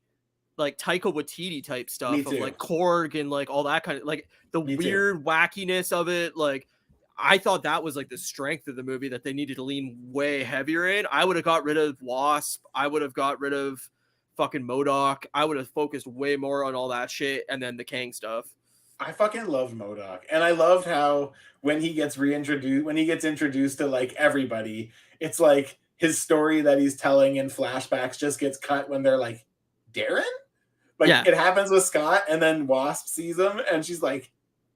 Taika Waititi type stuff of like Korg and like all that kind of like the weird wackiness of it. Like I thought that was like the strength of the movie that they needed to lean way heavier in. I would have got rid of Wasp. I would have got rid of fucking MODOK. I would have focused way more on all that shit and then the Kang stuff. I fucking loved MODOK, and I loved how when he gets introduced to like everybody, it's like his story that he's telling in flashbacks just gets cut when they're like, Darren? Like it happens with Scott, and then Wasp sees him, and she's like,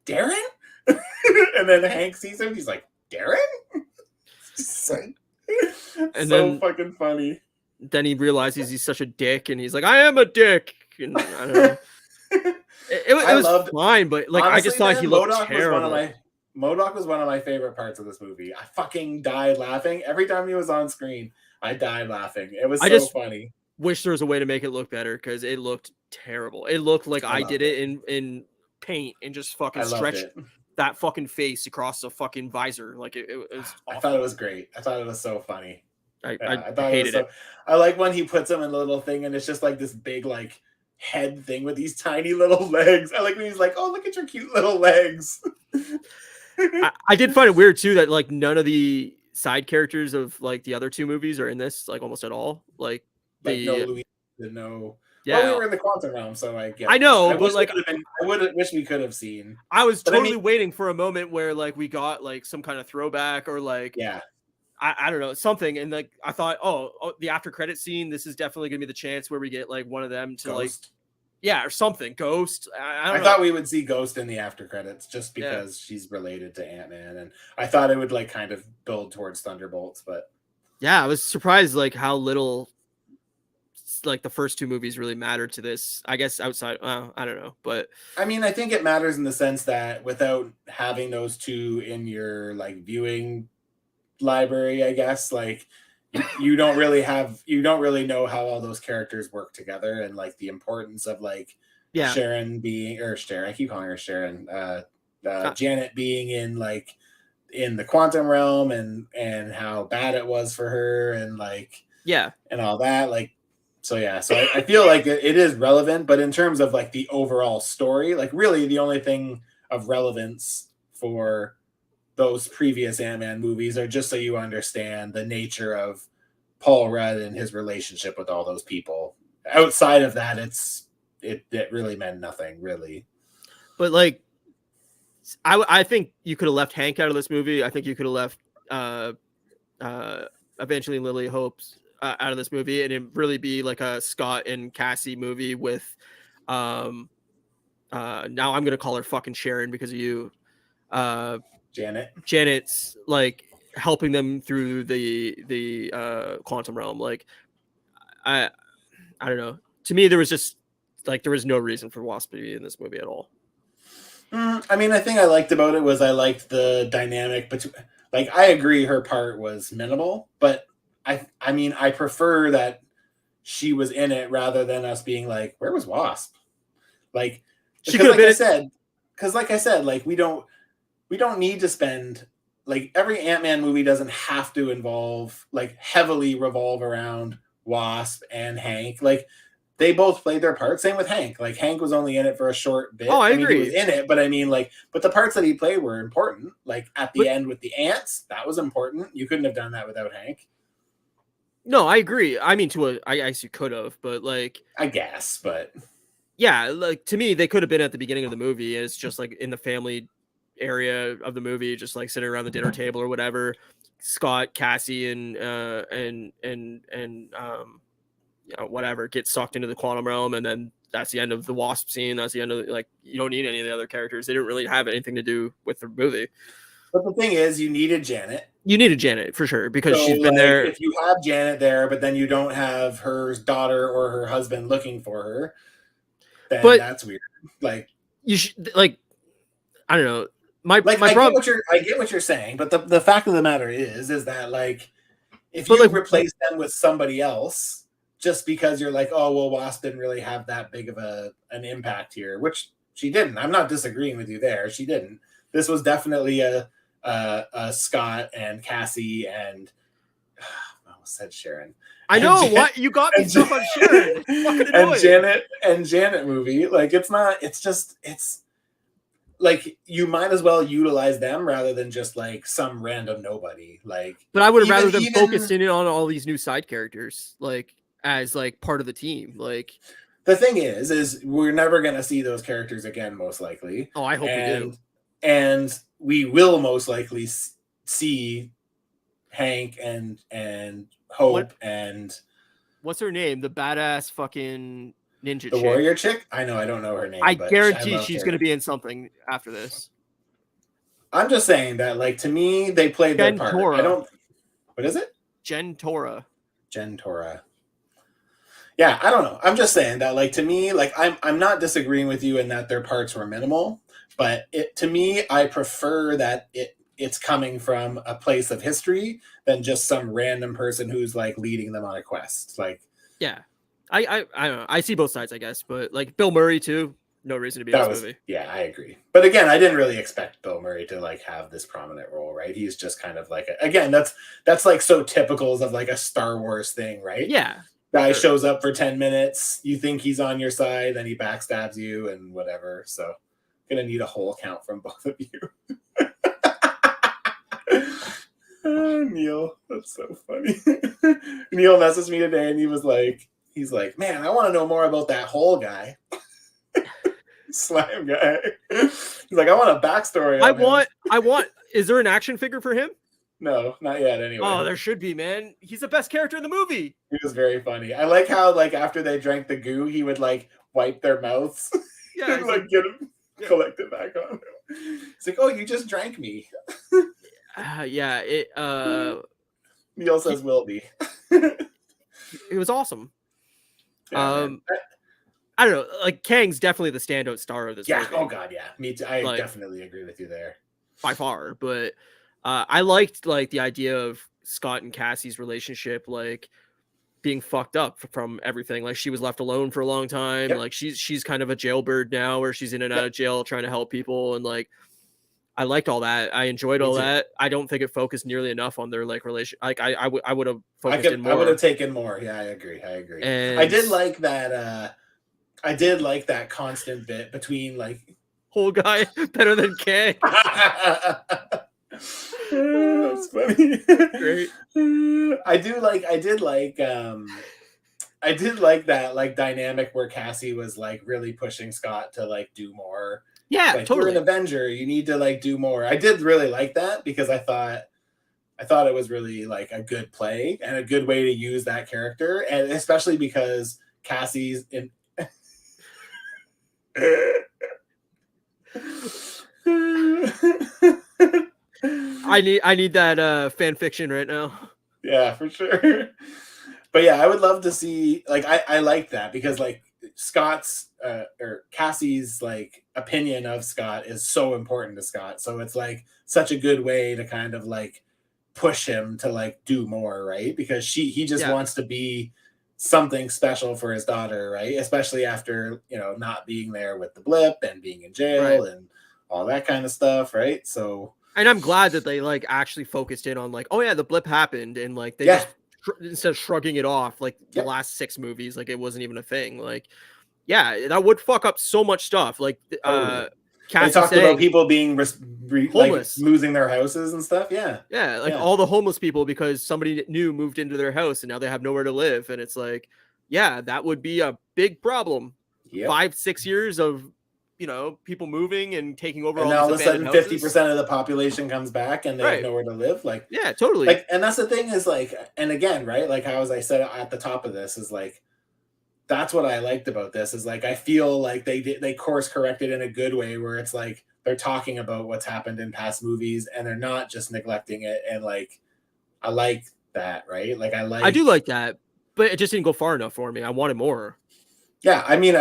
Darren? And then Hank sees him, he's like, Darren? And so then, fucking funny. Then he realizes he's such a dick, and he's like, I am a dick. And I don't know. It was fine, but like honestly, I just thought he looked terrible. MODOK was one of my favorite parts of this movie. I fucking died laughing every time he was on screen. I died laughing. It was so funny. Wish there was a way to make it look better because it looked terrible. It looked like I did it in paint and just fucking stretched that fucking face across the fucking visor. Like it was awful. I thought it was great. I thought it was so funny. I hated it. I like when he puts him in a little thing and it's just like this big like head thing with these tiny little legs. I like when he's like, oh, look at your cute little legs. I did find it weird too that like none of the side characters of like the other two movies are in this like almost at all. Like no Louis, no. Yeah, well, we were in the quantum realm, so I guess I know, but like I would wish we could have seen. I was totally waiting for a moment where like we got like some kind of throwback or like I don't know something, and like I thought, oh, the after credit scene. This is definitely gonna be the chance where we get like one of them to Ghost. Or something. Ghost. I thought we would see Ghost in the after credits just because she's related to Ant-Man, and I thought it would like kind of build towards Thunderbolts, but I was surprised like how little like the first two movies really mattered to this. I guess outside, I don't know, but I mean, I think it matters in the sense that without having those two in your like viewing library, I guess like you don't really know how all those characters work together and like the importance of like Sharon being I keep calling her Sharon, Janet being in like in the quantum realm and how bad it was for her and like and all that like. So I feel like it is relevant, but in terms of like the overall story, like really the only thing of relevance for those previous Ant-Man movies are just so you understand the nature of Paul Rudd and his relationship with all those people. Outside of that, it really meant nothing, really. But like, I think you could have left Hank out of this movie. I think you could have left Evangeline Lilly Hopes out of this movie, and it really be like a Scott and Cassie movie with now I'm gonna call her fucking Sharon because of you, Janet's like helping them through the quantum realm. Like I don't know, to me there was no reason for Wasp to be in this movie at all. I mean, I think I liked about it was I liked the dynamic between, like, I agree her part was minimal, but I mean, I prefer that she was in it rather than us being like, where was Wasp? Like, she could have been. Like I said, like we don't need to spend like every Ant-Man movie doesn't have to involve like heavily revolve around Wasp and Hank. Like they both played their part. Same with Hank. Like Hank was only in it for a short bit. Oh, I mean, he was agree. in it, but I mean, like, but the parts that he played were important. Like at the But end with the ants, that was important. You couldn't have done that without Hank. no, I agree. I mean, I guess you could have, but like, I guess, but yeah, like to me, they could have been at the beginning of the movie. It's just like in the family area of the movie, just like sitting around the dinner table or whatever. Scott, Cassie, and you know, whatever, get sucked into the quantum realm, and then that's the end of the Wasp scene. That's the end of like, you don't need any of the other characters. They didn't really have anything to do with the movie. but the thing is, you needed Janet. You needed Janet for sure because So, she's been like, there. if you have Janet there, but then you don't have her daughter or her husband looking for her, then But that's weird. Like you should like, I don't know. My I problem. get what you're saying, but the fact of the matter is that like if But you like, replace them with somebody else just because you're like, oh well, Wasp didn't really have that big of an impact here, which she didn't. I'm not disagreeing with you there. She didn't. This was definitely a Scott and Cassie and I almost said Sharon. I know what you got me stuff on Sharon. It's fucking annoying. And Janet movie. Like it's not. It's like you might as well utilize them rather than just like some random nobody. Like, but I would have rather them focused in on all these new side characters, like as like part of the team. Like the thing is we're never gonna see those characters again, most likely. Oh, I hope we do. And we will most likely see Hank and Hope and what's her name? The badass fucking ninja the chick. warrior chick. I know I don't know her name. I guarantee she's going to be in something after this. I'm just saying that, like, to me, they played their part. I don't. What is it? Jen Torra. Yeah, I don't know. I'm just saying that, like, to me, like, I'm not disagreeing with you in that their parts were minimal, but to me, I prefer that it's coming from a place of history than just some random person who's like leading them on a quest. Like, yeah, I don't know. I see both sides, I guess, but like Bill Murray too. No reason to be in this movie. Yeah, I agree. But again, I didn't really expect Bill Murray to like have this prominent role, right? He's just kind of like again, that's like so typical of like a Star Wars thing, right? Yeah. Guy shows up for 10 minutes, you think he's on your side, then he backstabs you and whatever. So gonna need a whole count from both of you. Neil, that's so funny. Neil messaged me today and he's like, man, I want to know more about that whole guy. Slime guy. He's like, I want a backstory. I want. Is there an action figure for him? No, not yet. Anyway. Oh, there should be, man. He's the best character in the movie. He was very funny. I like how like after they drank the goo, he would like wipe their mouths. Yeah, and like get him, collect it back on him. It's like, oh, you just drank me. Yeah. Neil says will be. It was awesome. Yeah, I don't know. Like Kang's definitely the standout star of this movie. Oh god, yeah. Me too. I definitely agree with you there. By far. But I liked like the idea of Scott and Cassie's relationship, like being fucked up from everything. Like she was left alone for a long time. Yep. Like she's kind of a jailbird now, where she's in and out of jail trying to help people, and like I liked all that. I enjoyed all that. I don't think it focused nearly enough on their like relation. Like I would have focused in more. I would have taken more. Yeah, I agree. And I did like that. I did like that constant bit between like whole guy better than Kang. That's funny. Great. I did like that like dynamic where Cassie was like really pushing Scott to like do more. Yeah, like, totally. You're an Avenger. You need to like do more. I did really like that because I thought it was really like a good play and a good way to use that character, and especially because Cassie's in. I need that fan fiction right now. Yeah, for sure. But yeah, I would love to see like I like that because like Scott's or Cassie's like opinion of Scott is so important to Scott. So it's like such a good way to kind of like push him to like do more, right? Because he just wants to be something special for his daughter, right? Especially after, not being there with the blip and being in jail and all that kind of stuff, right? So And I'm glad that they like actually focused in on like, oh yeah, the blip happened, and like they Yeah. just instead of shrugging it off like the Yep. last 6 movies, like it wasn't even a thing. Like, yeah, that would fuck up so much stuff. Like, Totally. They Cassie talked about saying people being like homeless. losing their houses and stuff. Yeah. Yeah, like Yeah. all the homeless people because somebody new moved into their house and now they have nowhere to live. And it's like, yeah, that would be a big problem. Yep. 5-6 years of, people moving and taking over And all now these all of a abandoned sudden houses. 50% of the population comes back and they have Right. nowhere to live. Like, Yeah, totally. and that's the thing is like, and again, right? Like how as I said at the top of this is like, that's what I liked about this is like, I feel like they course corrected in a good way where it's like, they're talking about what's happened in past movies and they're not just neglecting it. And like, I like that, right? Like I do like that, but it just didn't go far enough for me. I wanted more. Yeah. I mean,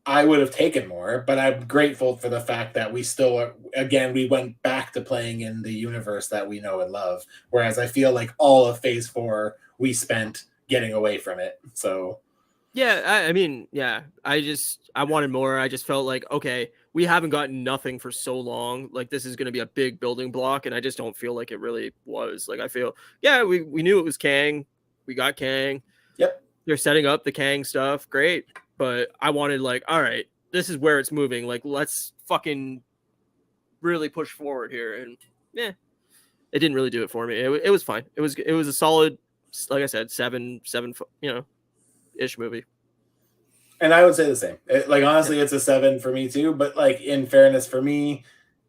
I would have taken more, but I'm grateful for the fact that we still are, again, we went back to playing in the universe that we know and love. Whereas I feel like all of phase 4, we spent getting away from it. So Yeah, I mean, yeah, I wanted more. I just felt like, okay, we haven't gotten nothing for so long. Like this is going to be a big building block, and I just don't feel like it really was. Like I feel, yeah, we knew it was Kang. We got Kang. yep. They're setting up the Kang stuff, great. But I wanted like, all right, this is where it's moving. Like let's fucking really push forward here. And yeah, it didn't really do it for me. It was fine. It was a solid, like I said, seven, ish movie. And I would say the same. Like honestly, it's a 7 for me too. But like in fairness, for me,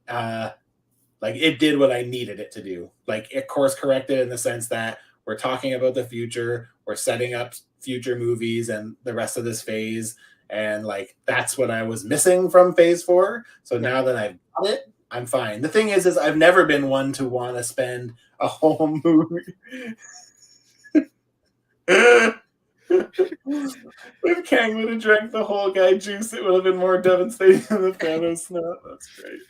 like it did what I needed it to do. Like it course corrected in the sense that we're talking about the future, we're setting up future movies and the rest of this phase, and like that's what I was missing from phase 4. So now that I've got it, I'm fine. The thing is I've never been one to want to spend a whole movie. If Kang would have drank the whole guy juice, it would have been more devastating than the Thanos snap. That's great.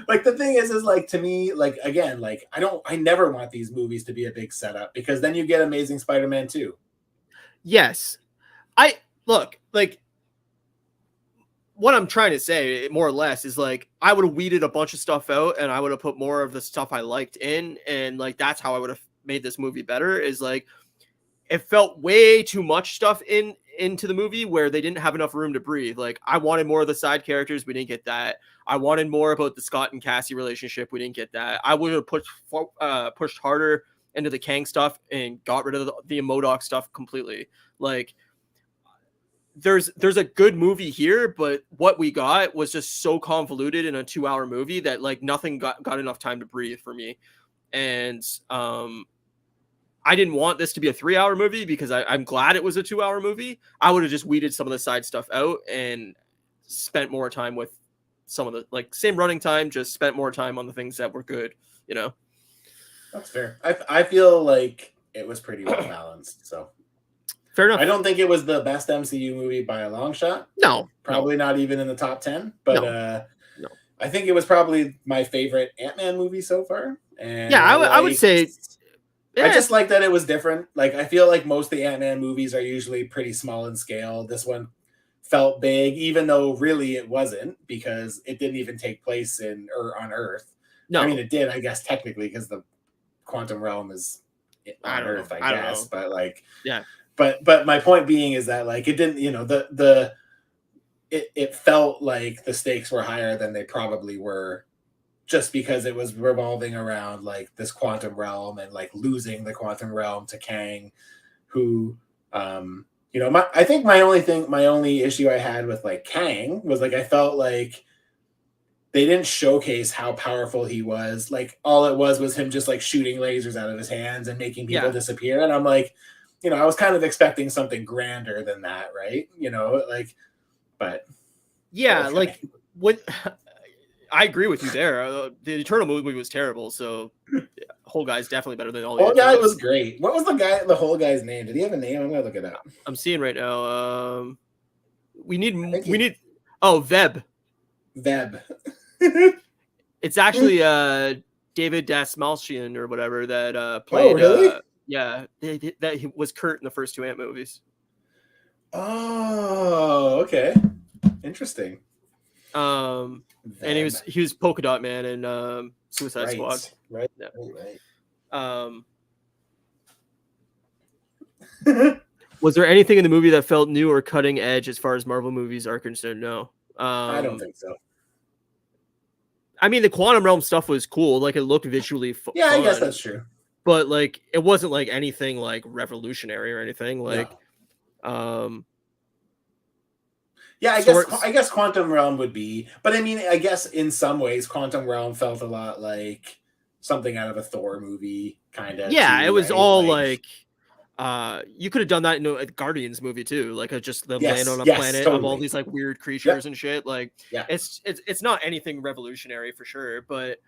Like the thing is like to me, like again, like I never want these movies to be a big setup because then you get Amazing Spider-Man 2. Yes. I look like what I'm trying to say more or less is like I would have weeded a bunch of stuff out and I would have put more of the stuff I liked in, and like that's how I would have made this movie better. Is like it felt way too much stuff into the movie where they didn't have enough room to breathe. Like I wanted more of the side characters, we didn't get that. I wanted more about the Scott and Cassie relationship, we didn't get that. I would have pushed harder into the Kang stuff and got rid of the MODOK stuff completely. Like there's a good movie here, but what we got was just so convoluted in a 2-hour movie that like nothing got enough time to breathe for me. And I didn't want this to be a 3-hour movie because I'm glad it was a 2-hour movie. I would have just weeded some of the side stuff out and spent more time with some of the like same running time, just spent more time on the things that were good, That's fair. I feel like it was pretty well balanced. So fair enough. I don't think it was the best MCU movie by a long shot. No, probably not even in the top 10. But no. I think it was probably my favorite Ant-Man movie so far. And yeah, I would say. I just like that it was different. Like I feel like most of the Ant-Man movies are usually pretty small in scale. This one felt big, even though really it wasn't, because it didn't even take place on Earth. No, I mean it did, I guess technically, because the quantum realm is on Earth, I guess. But like, yeah. But my point being is that like it didn't, it felt like the stakes were higher than they probably were. Just because it was revolving around like this quantum realm and like losing the quantum realm to Kang, who, I think my only issue I had with like Kang was like, I felt like they didn't showcase how powerful he was. Like all it was him just like shooting lasers out of his hands and making people disappear. And I'm like, I was kind of expecting something grander than that. Right. But yeah, okay. Like what, I agree with you there. The Eternal movie was terrible, so Whole Guy's definitely better than all the Whole Guy was great. What was the Whole Guy's name? Did he have a name? I'm gonna look it up. I'm seeing right now. We need Veb. Veb. It's actually David Dastmalchian or whatever that played. Oh, really? That he was Kurt in the first 2 Ant movies. Oh, okay. Interesting. And he was Polka Dot Man in Suicide Squad. Right. Yeah. Right. Was there anything in the movie that felt new or cutting edge as far as Marvel movies are concerned? No. I don't think so. I mean, the Quantum Realm stuff was cool. Like, it looked visually fun. I guess that's true. But like, it wasn't like anything like revolutionary or anything. Like, yeah, I guess Quantum Realm would be, but I mean, I guess in some ways, Quantum Realm felt a lot like something out of a Thor movie, kind of. Yeah, it was all like you could have done that in a Guardians movie too, like just the land on a planet totally. Of all these like weird creatures and shit. Like, it's not anything revolutionary for sure, but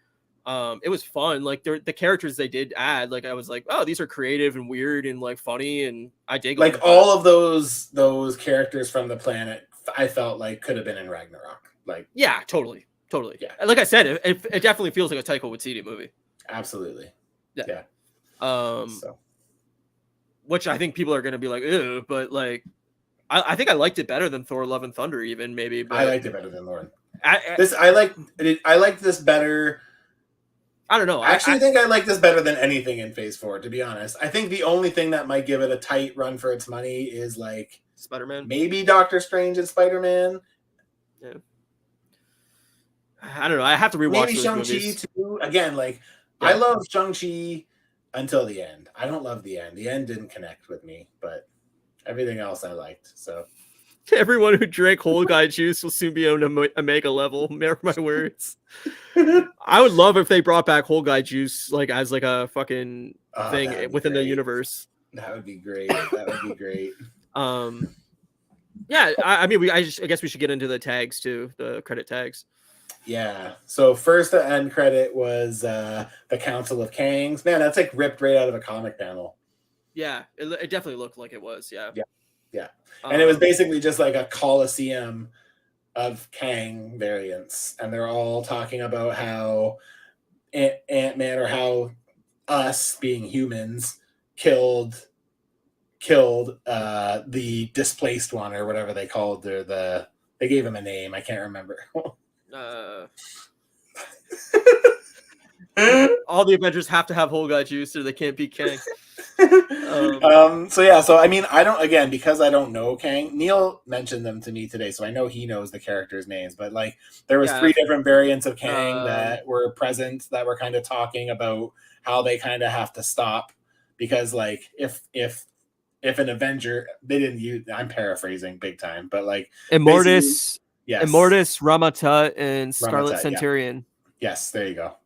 it was fun. Like the characters they did add, like I was like, oh, these are creative and weird and like funny, and I dig. Like all of those characters from the planet, I felt like could have been in Ragnarok. Like, yeah, totally. Yeah, like I said, it definitely feels like a Taika Waititi movie. Absolutely. Yeah. Which I think people are going to be like, ew, but like, I think I liked it better than Thor: Love and Thunder, even maybe. But I liked it better than Lord. I liked this better. I don't know. I actually think I like this better than anything in Phase 4, to be honest. I think the only thing that might give it a tight run for its money is like Spider-Man. Maybe Doctor Strange and Spider-Man. Yeah. I don't know. I have to rewatch maybe Shang-Chi too. Again, like I love Shang-Chi until the end. I don't love the end. The end didn't connect with me, but everything else I liked. So everyone who drank whole guy juice will soon be on a mega level. Mark my words. I would love if they brought back whole guy juice like as like a fucking thing within the universe. That would be great. Yeah, I mean, I guess we should get into the tags too, the credit tags. Yeah. So first, the end credit was the Council of Kangs. Man, that's like ripped right out of a comic panel. Yeah, it definitely looked like it was. Yeah. And it was basically just like a coliseum of Kang variants, and they're all talking about how Ant-Man, or how us being humans killed the displaced one, or whatever they called they gave him a name. I can't remember. All the Avengers have to have whole guy juice or they can't beat Kang. So I mean, because I don't know Kang. Neil mentioned them to me today, so I know he knows the characters' names. But like, there was 3 different variants of Kang that were present, that were kind of talking about how they kind of have to stop, because like if an Avenger, they didn't use, I'm paraphrasing big time, but like Immortus, Ramatut, and Scarlet Centurion. Yeah. Yes, there you go.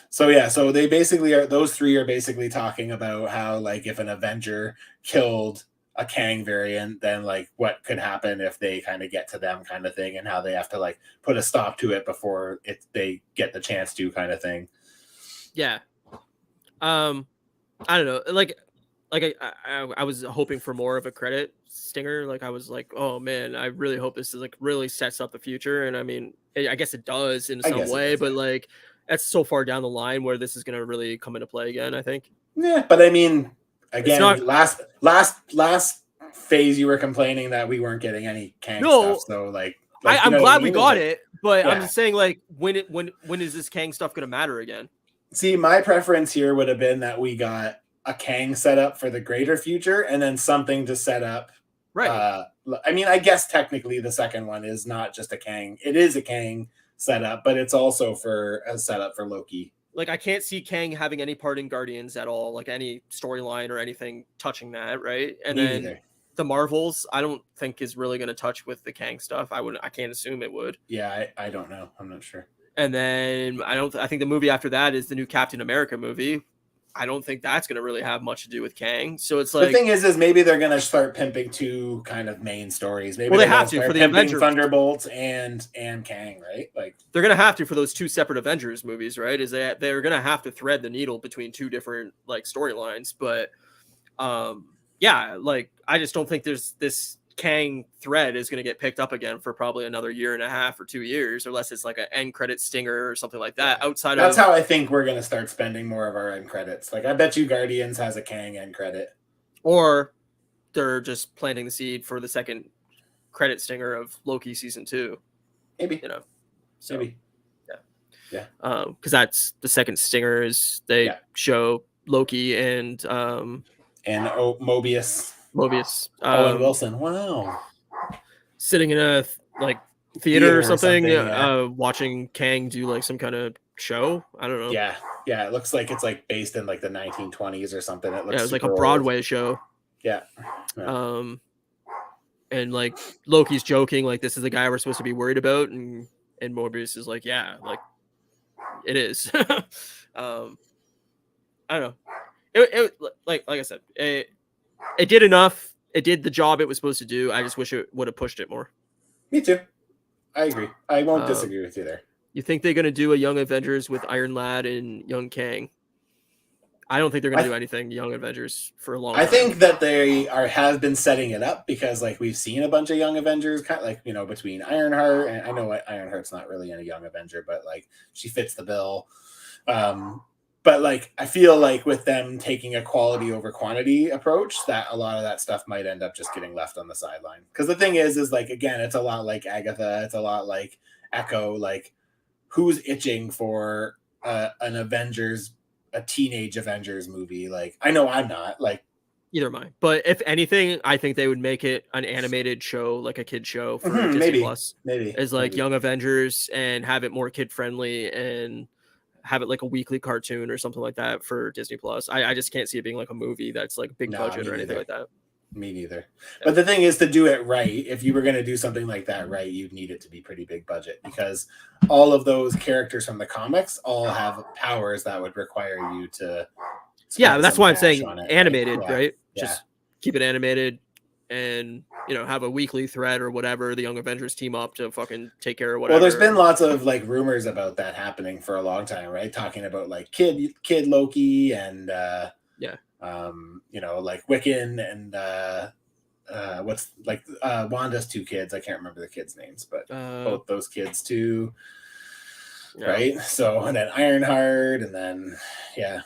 So they basically those 3 are basically talking about how like if an Avenger killed a Kang variant, then like what could happen if they kind of get to them, kind of thing, and how they have to like put a stop to it before they get the chance to, kind of thing. Yeah. I don't know. Like I was hoping for more of a credit stinger. Like I was like, oh man, I really hope this is like really sets up the future. And I mean, I guess it does in some way, but like that's so far down the line where this is going to really come into play again, I think. Yeah, but I mean, again, last phase you were complaining that we weren't getting any Kang stuff. So like I'm glad we got it, but I'm just saying, like, when is this Kang stuff going to matter again? See, my preference here would have been that we got a Kang setup for the greater future, and then something to set up. Right. I mean, I guess technically the second one is not just a Kang. It is a Kang setup, but it's also for a setup for Loki. Like, I can't see Kang having any part in Guardians at all, like any storyline or anything touching that, right? And then the Marvels, I don't think is really going to touch with the Kang stuff. I can't assume it would. Yeah, I don't know. I'm not sure. And then I think the movie after that is the new Captain America movie. I don't think that's going to really have much to do with Kang. So it's like, the thing is maybe they're going to start pimping 2 kind of main stories. Maybe they have to for the Avengers, Thunderbolts and Kang, right? Like they're going to have to for those 2 separate Avengers movies, right? Is that they're going to have to thread the needle between 2 different like storylines. But yeah, like I just don't think there's this Kang thread is going to get picked up again for probably another 1.5 or 2 years, unless it's like an end credit stinger or something like that. That's how I think we're going to start spending more of our end credits. Like I bet you Guardians has a Kang end credit, or they're just planting the seed for the second credit stinger of Loki season 2. Maybe, So, maybe. Yeah. Because that's the second stinger is they show Loki and Mobius. Owen Wilson. Wow. Sitting in a theater or something watching Kang do like some kind of show. I don't know. Yeah. It looks like it's like based in like the 1920s or something. It looks it was like a Broadway show. Yeah. And like Loki's joking like this is the guy we're supposed to be worried about, and Mobius is like, yeah, like it is. I don't know. It like I said, it did enough. It did the job it was supposed to do. I just wish it would have pushed it more. Me too. I agree. I won't disagree with you there. You think they're gonna do a Young Avengers with Iron Lad and Young Kang? I don't think they're gonna do anything Young Avengers for a long time. I think that they have been setting it up because like we've seen a bunch of Young Avengers, kind of like between Ironheart, and I know Ironheart's not really a Young Avenger, but like she fits the bill. But like I feel like with them taking a quality over quantity approach, that a lot of that stuff might end up just getting left on the sideline. Because the thing is like again, it's a lot like Agatha, it's a lot like Echo. Like who's itching for a teenage Avengers movie? Like I know I'm not. Like either am I. But if anything, I think they would make it an animated show, like a kid show for Disney Plus. Maybe is like Young Avengers and have it more kid friendly and have it like a weekly cartoon or something like that for Disney Plus. I just can't see it being like a movie that's like big budget or anything like that. Me neither. Yeah. But the thing is, to do it right, if you were going to do something like that right, you'd need it to be pretty big budget because all of those characters from the comics all have powers that would require you to. Yeah, that's why I'm saying animated, right? Yeah. Just keep it animated and have a weekly thread or whatever. The Young Avengers team up to fucking take care of whatever. Well, there's been lots of like rumors about that happening for a long time, right? Talking about like kid Loki and like Wiccan and what's like Wanda's two kids. I can't remember the kids' names, but both those kids too. Right. So and then Ironheart and then yeah.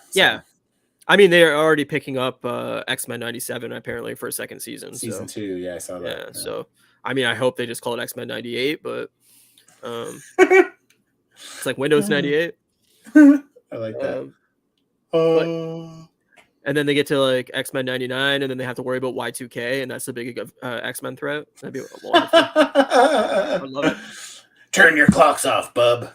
I mean, they're already picking up X-Men 97 apparently for a second season. Season 2, yeah, I saw that. Yeah, so I mean, I hope they just call it X-Men 98, but it's like Windows 98. I like that. And then they get to like X-Men 99, and then they have to worry about Y2K, and that's the big X-Men threat. That'd be wonderful. I love it. Turn your clocks off, bub.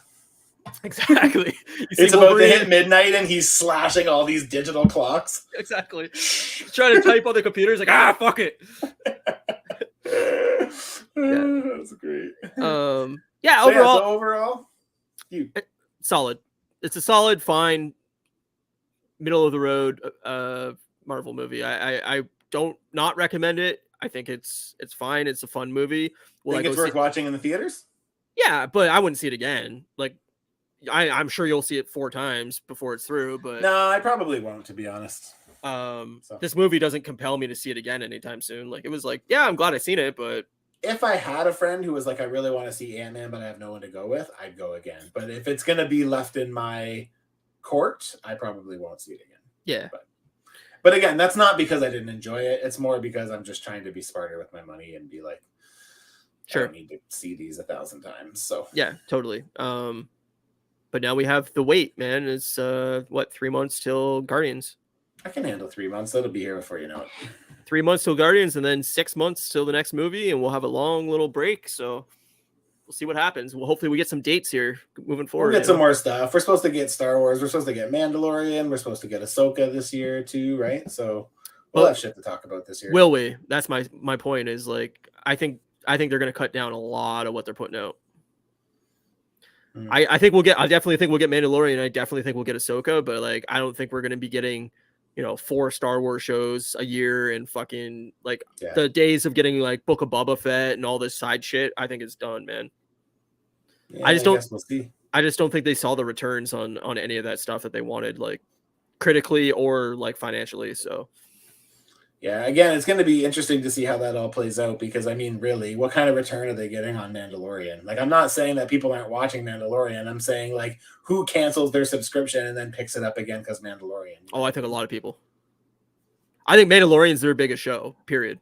Exactly. It's about to hit midnight and he's slashing all these digital clocks. Exactly. He's trying to type on the computer. He's like, fuck it. That's great. Overall, solid. It's a solid, fine, middle of the road Marvel movie. I don't not recommend it. I think it's fine. It's a fun movie. Think it's worth watching in the theaters? Yeah, but I wouldn't see it again. Like I'm sure you'll see it 4 times before it's through, but no, I probably won't, to be honest. This movie doesn't compel me to see it again anytime soon. Like it was like, yeah, I'm glad I've seen it, but if I had a friend who was like, I really want to see Ant-Man, but I have no one to go with, I'd go again. But if it's gonna be left in my court, I probably won't see it again. Yeah. But again, that's not because I didn't enjoy it. It's more because I'm just trying to be smarter with my money and be like, sure, I don't need to see these 1,000 times. So yeah, totally. But now we have the wait, man. It's 3 months till Guardians. I can handle 3 months. That'll be here before you know it. 3 months till Guardians, and then 6 months till the next movie, and we'll have a long little break. So we'll see what happens. Well, hopefully we get some dates here moving forward. We'll get some more stuff. We're supposed to get Star Wars. We're supposed to get Mandalorian. We're supposed to get Ahsoka this year too, right? So we'll have shit to talk about this year. Will we? That's my point. Is like I think they're going to cut down a lot of what they're putting out. I definitely think we'll get Mandalorian. I definitely think we'll get Ahsoka, but like I don't think we're going to be getting 4 Star Wars shows a year and fucking like the days of getting like Book of Boba Fett and all this side shit. I think it's done, man. Yeah, I just don't think they saw the returns on any of that stuff that they wanted, like critically or like financially. So yeah, again, it's going to be interesting to see how that all plays out because, I mean, really, what kind of return are they getting on Mandalorian? Like, I'm not saying that people aren't watching Mandalorian. I'm saying, like, who cancels their subscription and then picks it up again because Mandalorian? Oh, I think a lot of people. I think Mandalorian's their biggest show, period.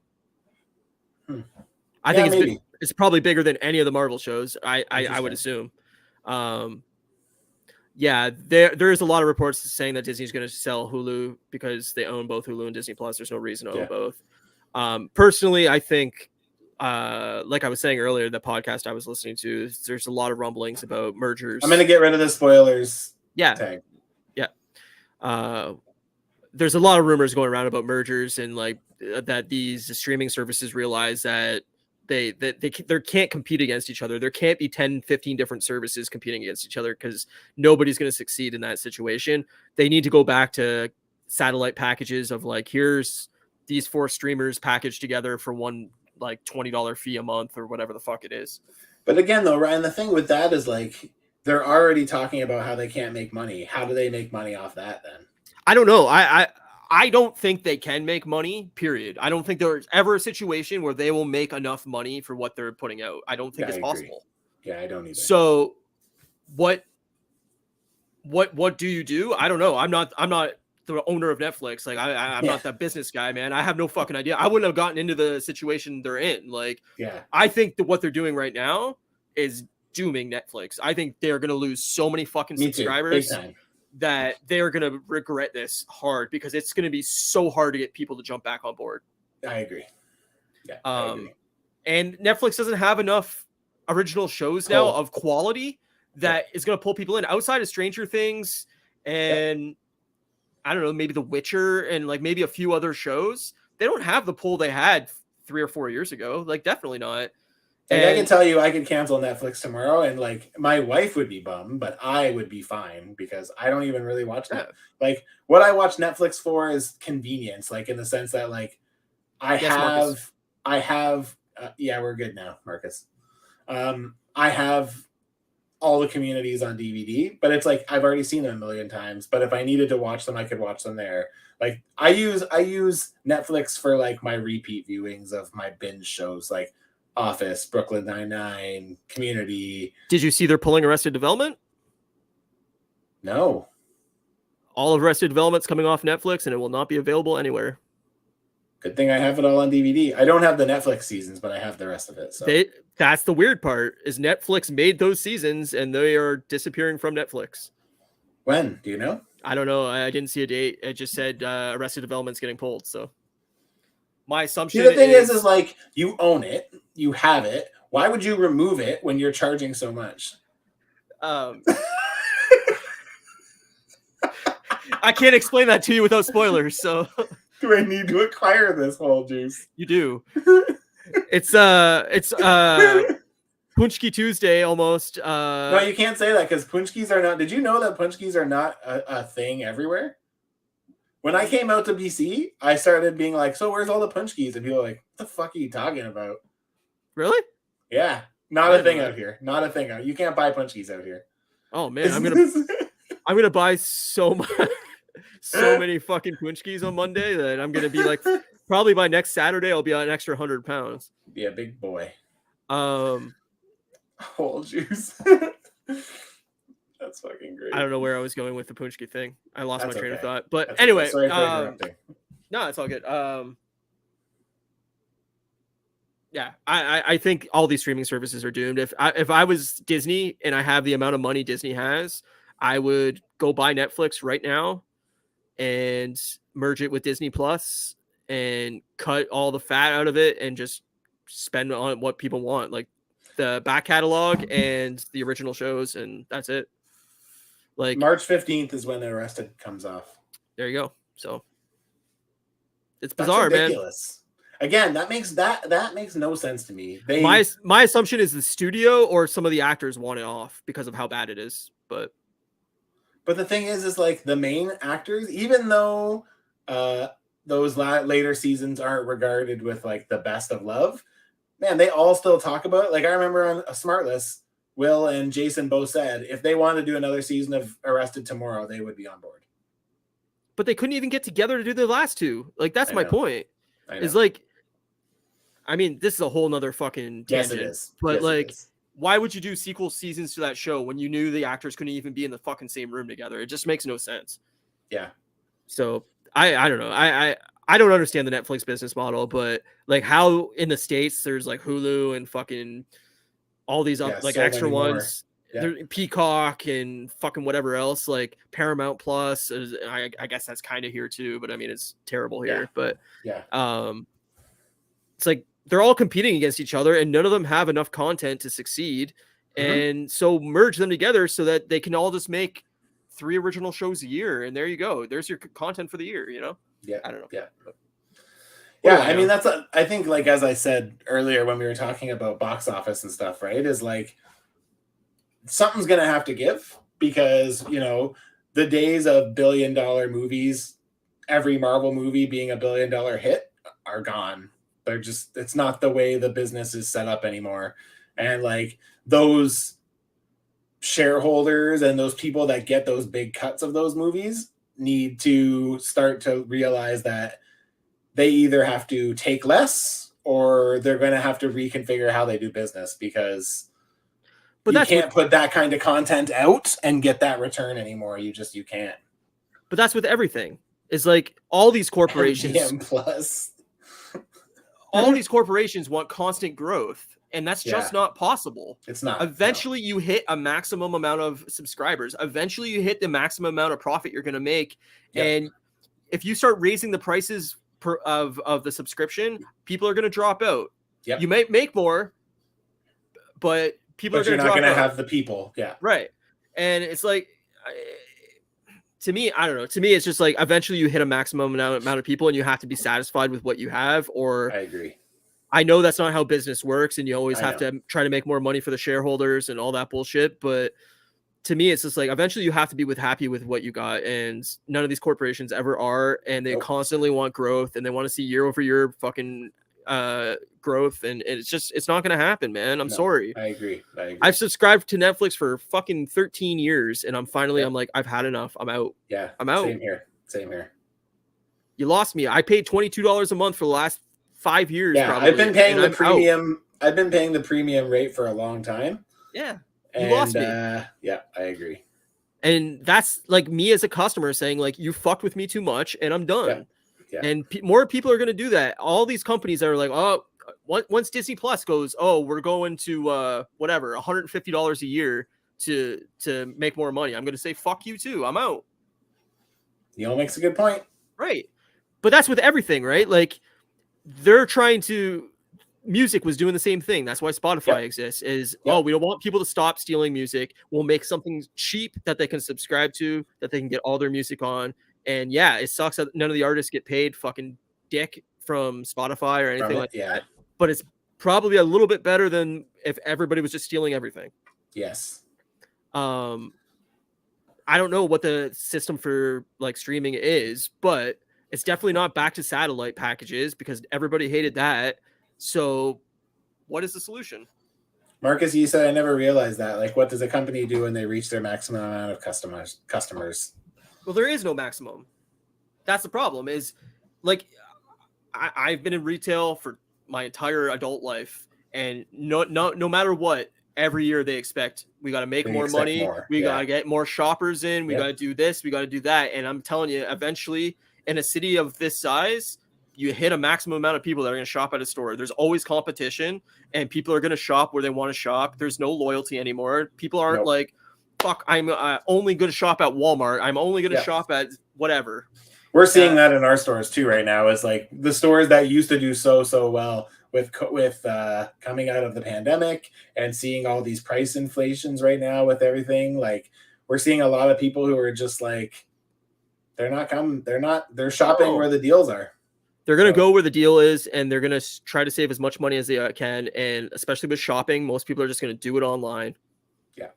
I think it's probably bigger than any of the Marvel shows. I would assume. Yeah, there's a lot of reports saying that Disney's going to sell Hulu because they own both Hulu and Disney Plus. There's no reason to own both. Personally, I think, like I was saying earlier, the podcast I was listening to, there's a lot of rumblings about mergers. I'm going to get rid of the spoilers. Yeah. Tag. Yeah. There's a lot of rumors going around about mergers and like that these streaming services realize that they can't compete against each other. There can't be 10, 15 different services competing against each other because nobody's going to succeed in that situation. They need to go back to satellite packages of like, here's these 4 streamers packaged together for one like $20 fee a month or whatever the fuck it is. But again, though, Ryan, the thing with that is like they're already talking about how they can't make money. How do they make money off that then? I don't know. I don't think they can make money, period. I don't think there's ever a situation where they will make enough money for what they're putting out. I don't think it's possible. Yeah, I don't either. So what do you do? I don't know. I'm not the owner of Netflix. Like I'm not that business guy, man. I have no fucking idea. I wouldn't have gotten into the situation they're in. Like, I think that what they're doing right now is dooming Netflix. I think they're going to lose so many fucking subscribers that they're going to regret this hard because it's going to be so hard to get people to jump back on board. I agree. Yeah. I agree. And Netflix doesn't have enough original shows now of quality that is going to pull people in outside of Stranger Things and I don't know, maybe The Witcher and like maybe a few other shows. They don't have the pull they had 3 or 4 years ago. Like definitely not. And I can tell you, I could cancel Netflix tomorrow, and like my wife would be bummed, but I would be fine because I don't even really watch that. Like what I watch Netflix for is convenience, like in the sense that like I have, we're good now, Marcus. I have all the Communities on DVD, but it's like I've already seen them a million times. But if I needed to watch them, I could watch them there. Like I use Netflix for like my repeat viewings of my binge shows, like Office, Brooklyn Nine-Nine, Community. Did you see they're pulling Arrested Development? No. All of Arrested Development's coming off Netflix and it will not be available anywhere. Good thing I have it all on DVD. I don't have the Netflix seasons, but I have the rest of it. So that's the weird part is Netflix made those seasons and they are disappearing from Netflix. When? Do you know? I don't know. I didn't see a date. It just said Arrested Development's getting pulled. So my assumption the thing is like you own it, you have it. Why would you remove it when you're charging so much? I can't explain that to you without spoilers. So do I need to acquire this whole juice? You do. It's Punchki Tuesday almost. No, you can't say that because Punchkis are not. Did you know that Punchkis are not a thing everywhere? When I came out to BC, I started being like, so where's all the Punchkis? And people are like, what the fuck are you talking about? Really? Yeah. Not a thing out here. Not a thing out. You can't buy Punchkis out here. Oh man, I'm gonna buy so many fucking Punchkis on Monday that I'm gonna be like probably by next Saturday I'll be on an extra 100 pounds. Be a big boy. Whole juice. That's fucking great. I don't know where I was going with the Punchki thing. I lost my train of thought. But That's anyway, okay. Sorry for interrupting. No, it's all good. Yeah, I think all these streaming services are doomed. If I was Disney and I have the amount of money Disney has, I would go buy Netflix right now and merge it with Disney Plus and cut all the fat out of it and just spend on what people want, like the back catalog and the original shows, and that's it. Like March 15th is when the Arrested comes off. There you go. So it's bizarre, man. Again, that makes no sense to me. My assumption is the studio or some of the actors want it off because of how bad it is. But the thing is like the main actors, even though those later seasons aren't regarded with like the best of love, man, they all still talk about it. Like I remember on a Smartless, Will and Jason both said if they wanted to do another season of Arrested tomorrow, they would be on board. But they couldn't even get together to do the last two. Like that's my point. Is like, I mean, this is a whole nother fucking tangent. Yes, it is. But yes, like, why would you do sequel seasons to that show when you knew the actors couldn't even be in the fucking same room together? It just makes no sense. Yeah. So I don't know. I don't understand the Netflix business model, but like how in the States there's like Hulu and fucking all these like so extra ones. Peacock and fucking whatever else, like Paramount Plus. I guess that's kind of here too, but I mean it's terrible here. But it's like they're all competing against each other, and none of them have enough content to succeed. And so merge them together so that they can all just make 3 original shows a year, and there you go. There's your content for the year. You know? Yeah. I don't know. Yeah. Yeah, I mean I think like as I said earlier when we were talking about box office and stuff, right? Is like something's gonna have to give, because you know the days of $1 billion movies, every Marvel movie being $1 billion hit, are gone. They're just, it's not the way the business is set up anymore. And like those shareholders and those people that get those big cuts of those movies need to start to realize that they either have to take less or they're going to have to reconfigure how they do business, because you can't put that kind of content out and get that return anymore. You can't. But that's with everything. It's like all these corporations MGM Plus. all these corporations want constant growth, and that's just not possible. It's not. Eventually you hit a maximum amount of subscribers. Eventually you hit the maximum amount of profit you're going to make. And if you start raising the prices of the subscription, people are going to drop out. You might make more, but people are going to drop out. You're not going to have the people. Yeah. Right. And it's like, to me, I don't know. To me, it's just like eventually you hit a maximum amount of people and you have to be satisfied with what you have. Or I agree. I know that's not how business works, and you always have to try to make more money for the shareholders and all that bullshit. But to me, it's just like eventually you have to be happy with what you got, and none of these corporations ever are, and they constantly want growth, and they want to see year over year fucking growth, and it's not going to happen, man. I'm sorry. I agree. I've subscribed to Netflix for fucking 13 years, and I'm like, I've had enough. I'm out. Yeah, I'm out. Same here. You lost me. I paid $22 a month for the last 5 years. Yeah, probably, I've been paying the premium. I've been paying the premium rate for a long time. Yeah, you lost me. Yeah, I agree. And that's like me as a customer saying, like, you fucked with me too much, and I'm done. Yeah. And more people are going to do that. All these companies that are like, oh, once Disney Plus goes, oh, we're going to whatever, $150 a year to make more money, I'm going to say, fuck you too. I'm out. Neil makes a good point. Right. But that's with everything, right? Like, they're trying to, music was doing the same thing. That's why Spotify exists, oh, we don't want people to stop stealing music. We'll make something cheap that they can subscribe to, that they can get all their music on. And yeah, it sucks that none of the artists get paid fucking dick from Spotify or anything like that. But it's probably a little bit better than if everybody was just stealing everything. Yes. I don't know what the system for like streaming is, but it's definitely not back to satellite packages, because everybody hated that. So what is the solution? Marcus, you said I never realized that. Like, what does a company do when they reach their maximum amount of customers? Well, there is no maximum. That's the problem. Is like I've been in retail for my entire adult life, and no matter what, every year they expect we got to make more money. We got to get more shoppers in. We got to do this. We got to do that. And I'm telling you, eventually, in a city of this size, you hit a maximum amount of people that are going to shop at a store. There's always competition, and people are going to shop where they want to shop. There's no loyalty anymore. People aren't like, fuck, I'm only going to shop at Walmart. I'm only going to shop at whatever. We're seeing that in our stores too right now. Is like the stores that used to do so well with coming out of the pandemic and seeing all these price inflations right now with everything. Like, we're seeing a lot of people who are just like, they're shopping where the deals are. They're going to go where the deal is, and they're going to try to save as much money as they can. And especially with shopping, most people are just going to do it online. Yeah.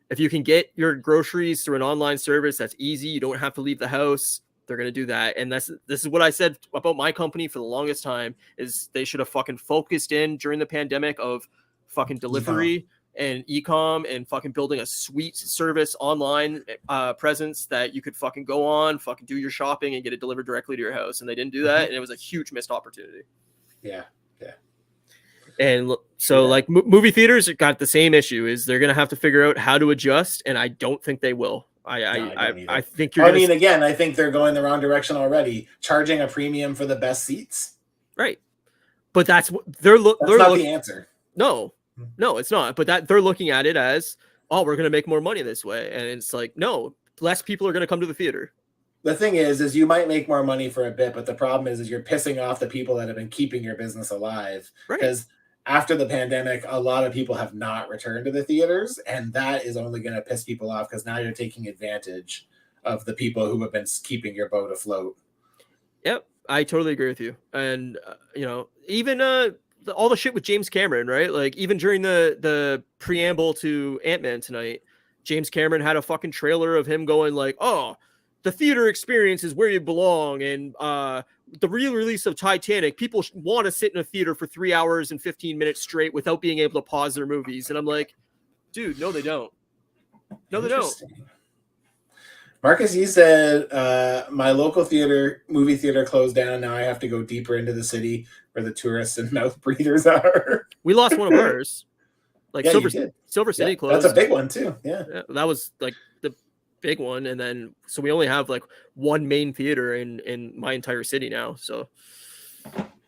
If you can get your groceries through an online service, that's easy. You don't have to leave the house. They're going to do that. And this is what I said about my company for the longest time, is they should have fucking focused in during the pandemic of fucking delivery and e-com, and fucking building a sweet service online presence that you could fucking go on, fucking do your shopping and get it delivered directly to your house. And they didn't do that. And it was a huge missed opportunity. Yeah. And so like movie theaters got the same issue, is they're going to have to figure out how to adjust. And I don't think they will. I think you're. Again, I think they're going the wrong direction already, charging a premium for the best seats. Right. But that's what they're not the answer. No, it's not. But that they're looking at it as oh, we're going to make more money this way. And it's like, no, less people are going to come to the theater. The thing is you might make more money for a bit, but the problem is you're pissing off the people that have been keeping your business alive. Because after the pandemic, a lot of people have not returned to the theaters, and that is only going to piss people off because now you're taking advantage of the people who have been keeping your boat afloat. Yep, I totally agree with you. And even all the shit with James Cameron, right? Like even during the preamble to Antman tonight, James Cameron had a fucking trailer of him going like, "Oh, the theater experience is where you belong," and the re-release of Titanic, people want to sit in a theater for 3 hours and 15 minutes straight without being able to pause their movies. And I'm like, dude, no, they don't. No, they don't. Marcus, you said my local movie theater closed down. Now I have to go deeper into the city where the tourists and mouth breathers are. We lost one of ours. Like yeah, Silver City closed. That's a big one too. Yeah, that was like the big one, and then so we only have like one main theater in my entire city now. So,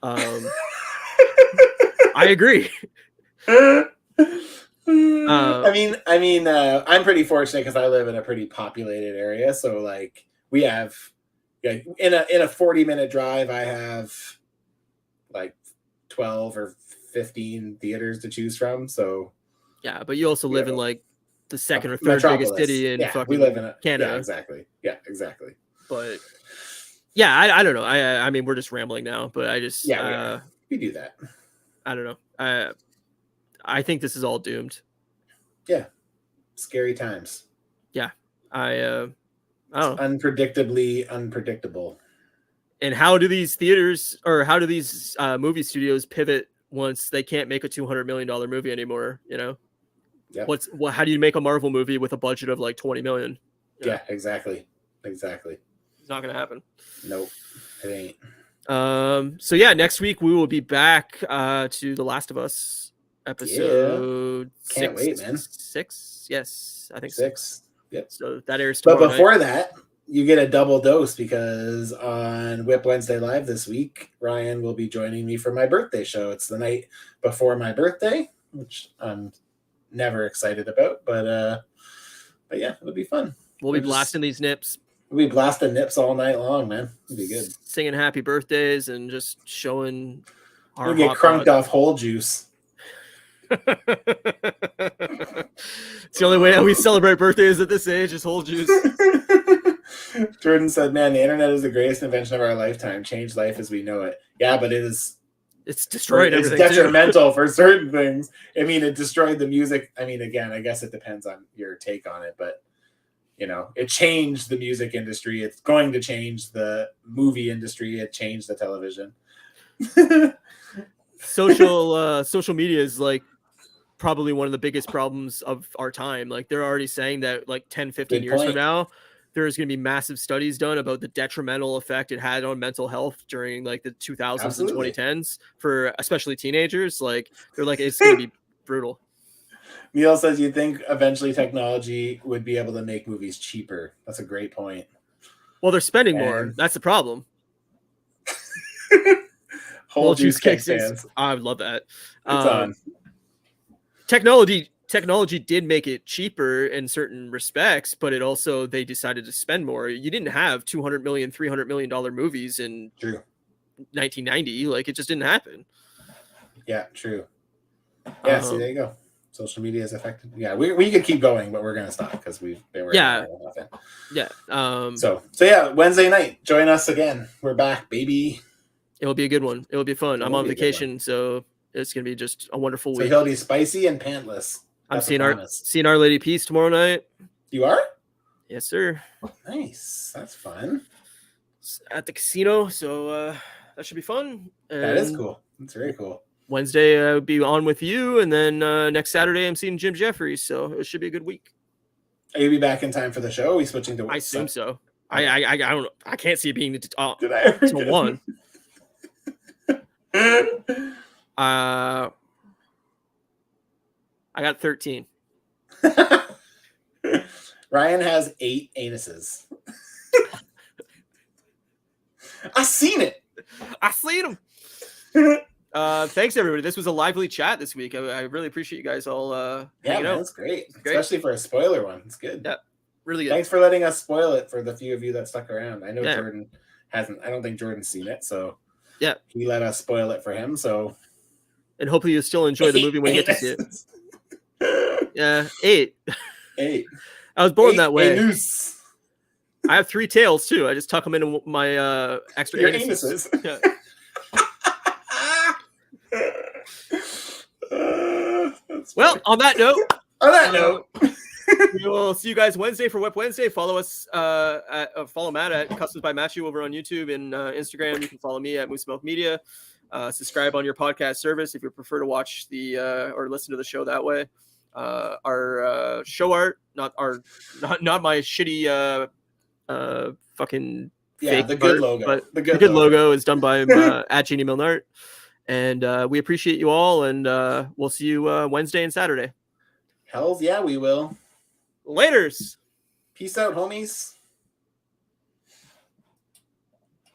I agree. I mean, I'm pretty fortunate because I live in a pretty populated area. So like we have, in a 40-minute drive, I have like 12 or 15 theaters to choose from. So yeah, but you also live in like the second or third biggest city in fucking we live in Canada. Yeah, exactly. Yeah, exactly. But yeah, I don't know. I mean, we're just rambling now, but I just we do that. I don't know. I think this is all doomed. Yeah, scary times. Yeah, I don't know. Unpredictably unpredictable. And how do these theaters or how do these movie studios pivot once they can't make a $200 million movie anymore? You know, how do you make a Marvel movie with a budget of like 20 million? Yeah, exactly. It's not gonna happen. Nope, it ain't. So yeah, next week we will be back to The Last of Us episode. Can't wait, man. 6. Yes, I think 6. Yep. So that airs tomorrow. But before that, you get a double dose because on Whip Wednesday Live this week, Ryan will be joining me for my birthday show. It's the night before my birthday, which I'm never excited about, but yeah, it'll be fun. We'll be blasting these nips. We'll be blasting nips all night long, man. It'll be good. Singing happy birthdays and just showing our we'll get crunked off whole juice. It's the only way we celebrate birthdays at this age is whole juice. Jordan said, man, the internet is the greatest invention of our lifetime. Changed life as we know it. Yeah, but it's destroyed everything. It's detrimental for certain things. I mean, it destroyed the music. I mean, again, I guess it depends on your take on it, but you know, it changed the music industry. It's going to change the movie industry. It changed the television. Social media is like probably one of the biggest problems of our time. Like they're already saying that like 10, 15 years from now, there's going to be massive studies done about the detrimental effect it had on mental health during like the 2000s and 2010s for especially teenagers. Like they're like, it's going to be brutal. Neil says, you think eventually technology would be able to make movies cheaper? That's a great point. Well, they're spending more. That's the problem. Whole juice cake fans. I would love that. It's on. Technology did make it cheaper in certain respects, but it also, they decided to spend more. You didn't have $200 million, $300 million movies in 1990. Like it just didn't happen. Yeah, true. Yeah, see, there you go. Social media is affected. Yeah, we could keep going, but we're gonna stop because they were So yeah, Wednesday night, join us again. We're back, baby. It'll be a good one. It'll be fun. I'm on vacation, so it's gonna be just a wonderful week. He'll be spicy and pantless. I'm seeing Our Lady Peace tomorrow night. You are? Yes, sir. Nice. That's fun. At the casino, so that should be fun. And that is cool. That's very cool. Wednesday I'll be on with you, and then next Saturday I'm seeing Jim Jeffries, so it should be a good week. Are you be back in time for the show? Are we switching to? I assume so. I don't know. I can't see it being Did I ever to 1. I got 13. Ryan has 8 anuses. I seen it. I seen him. Thanks everybody. This was a lively chat this week. I really appreciate you guys all hanging out. That's great. Especially for a spoiler one. It's good. Yeah, really good. Thanks for letting us spoil it for the few of you that stuck around. I know Jordan hasn't. I don't think Jordan's seen it, so yeah, he let us spoil it for him. So, and hopefully you still enjoy the movie when you get to see it. Yeah, 8. I was born that way. I have 3 tails too. I just tuck them into my extra anuses. Yeah. Well, on that note, we will see you guys Wednesday for Whip Wednesday. Follow us follow Matt at Customs by Matthew over on YouTube and Instagram. You can follow me at Moose Milk Media. Subscribe on your podcast service if you prefer to watch the or listen to the show that way. Our show art, not my shitty fucking fake the good art, logo, but the good logo is done by at Jeannie Milnart. And we appreciate you all, and we'll see you Wednesday and Saturday. Hells yeah, we will. Laters. Peace out, homies.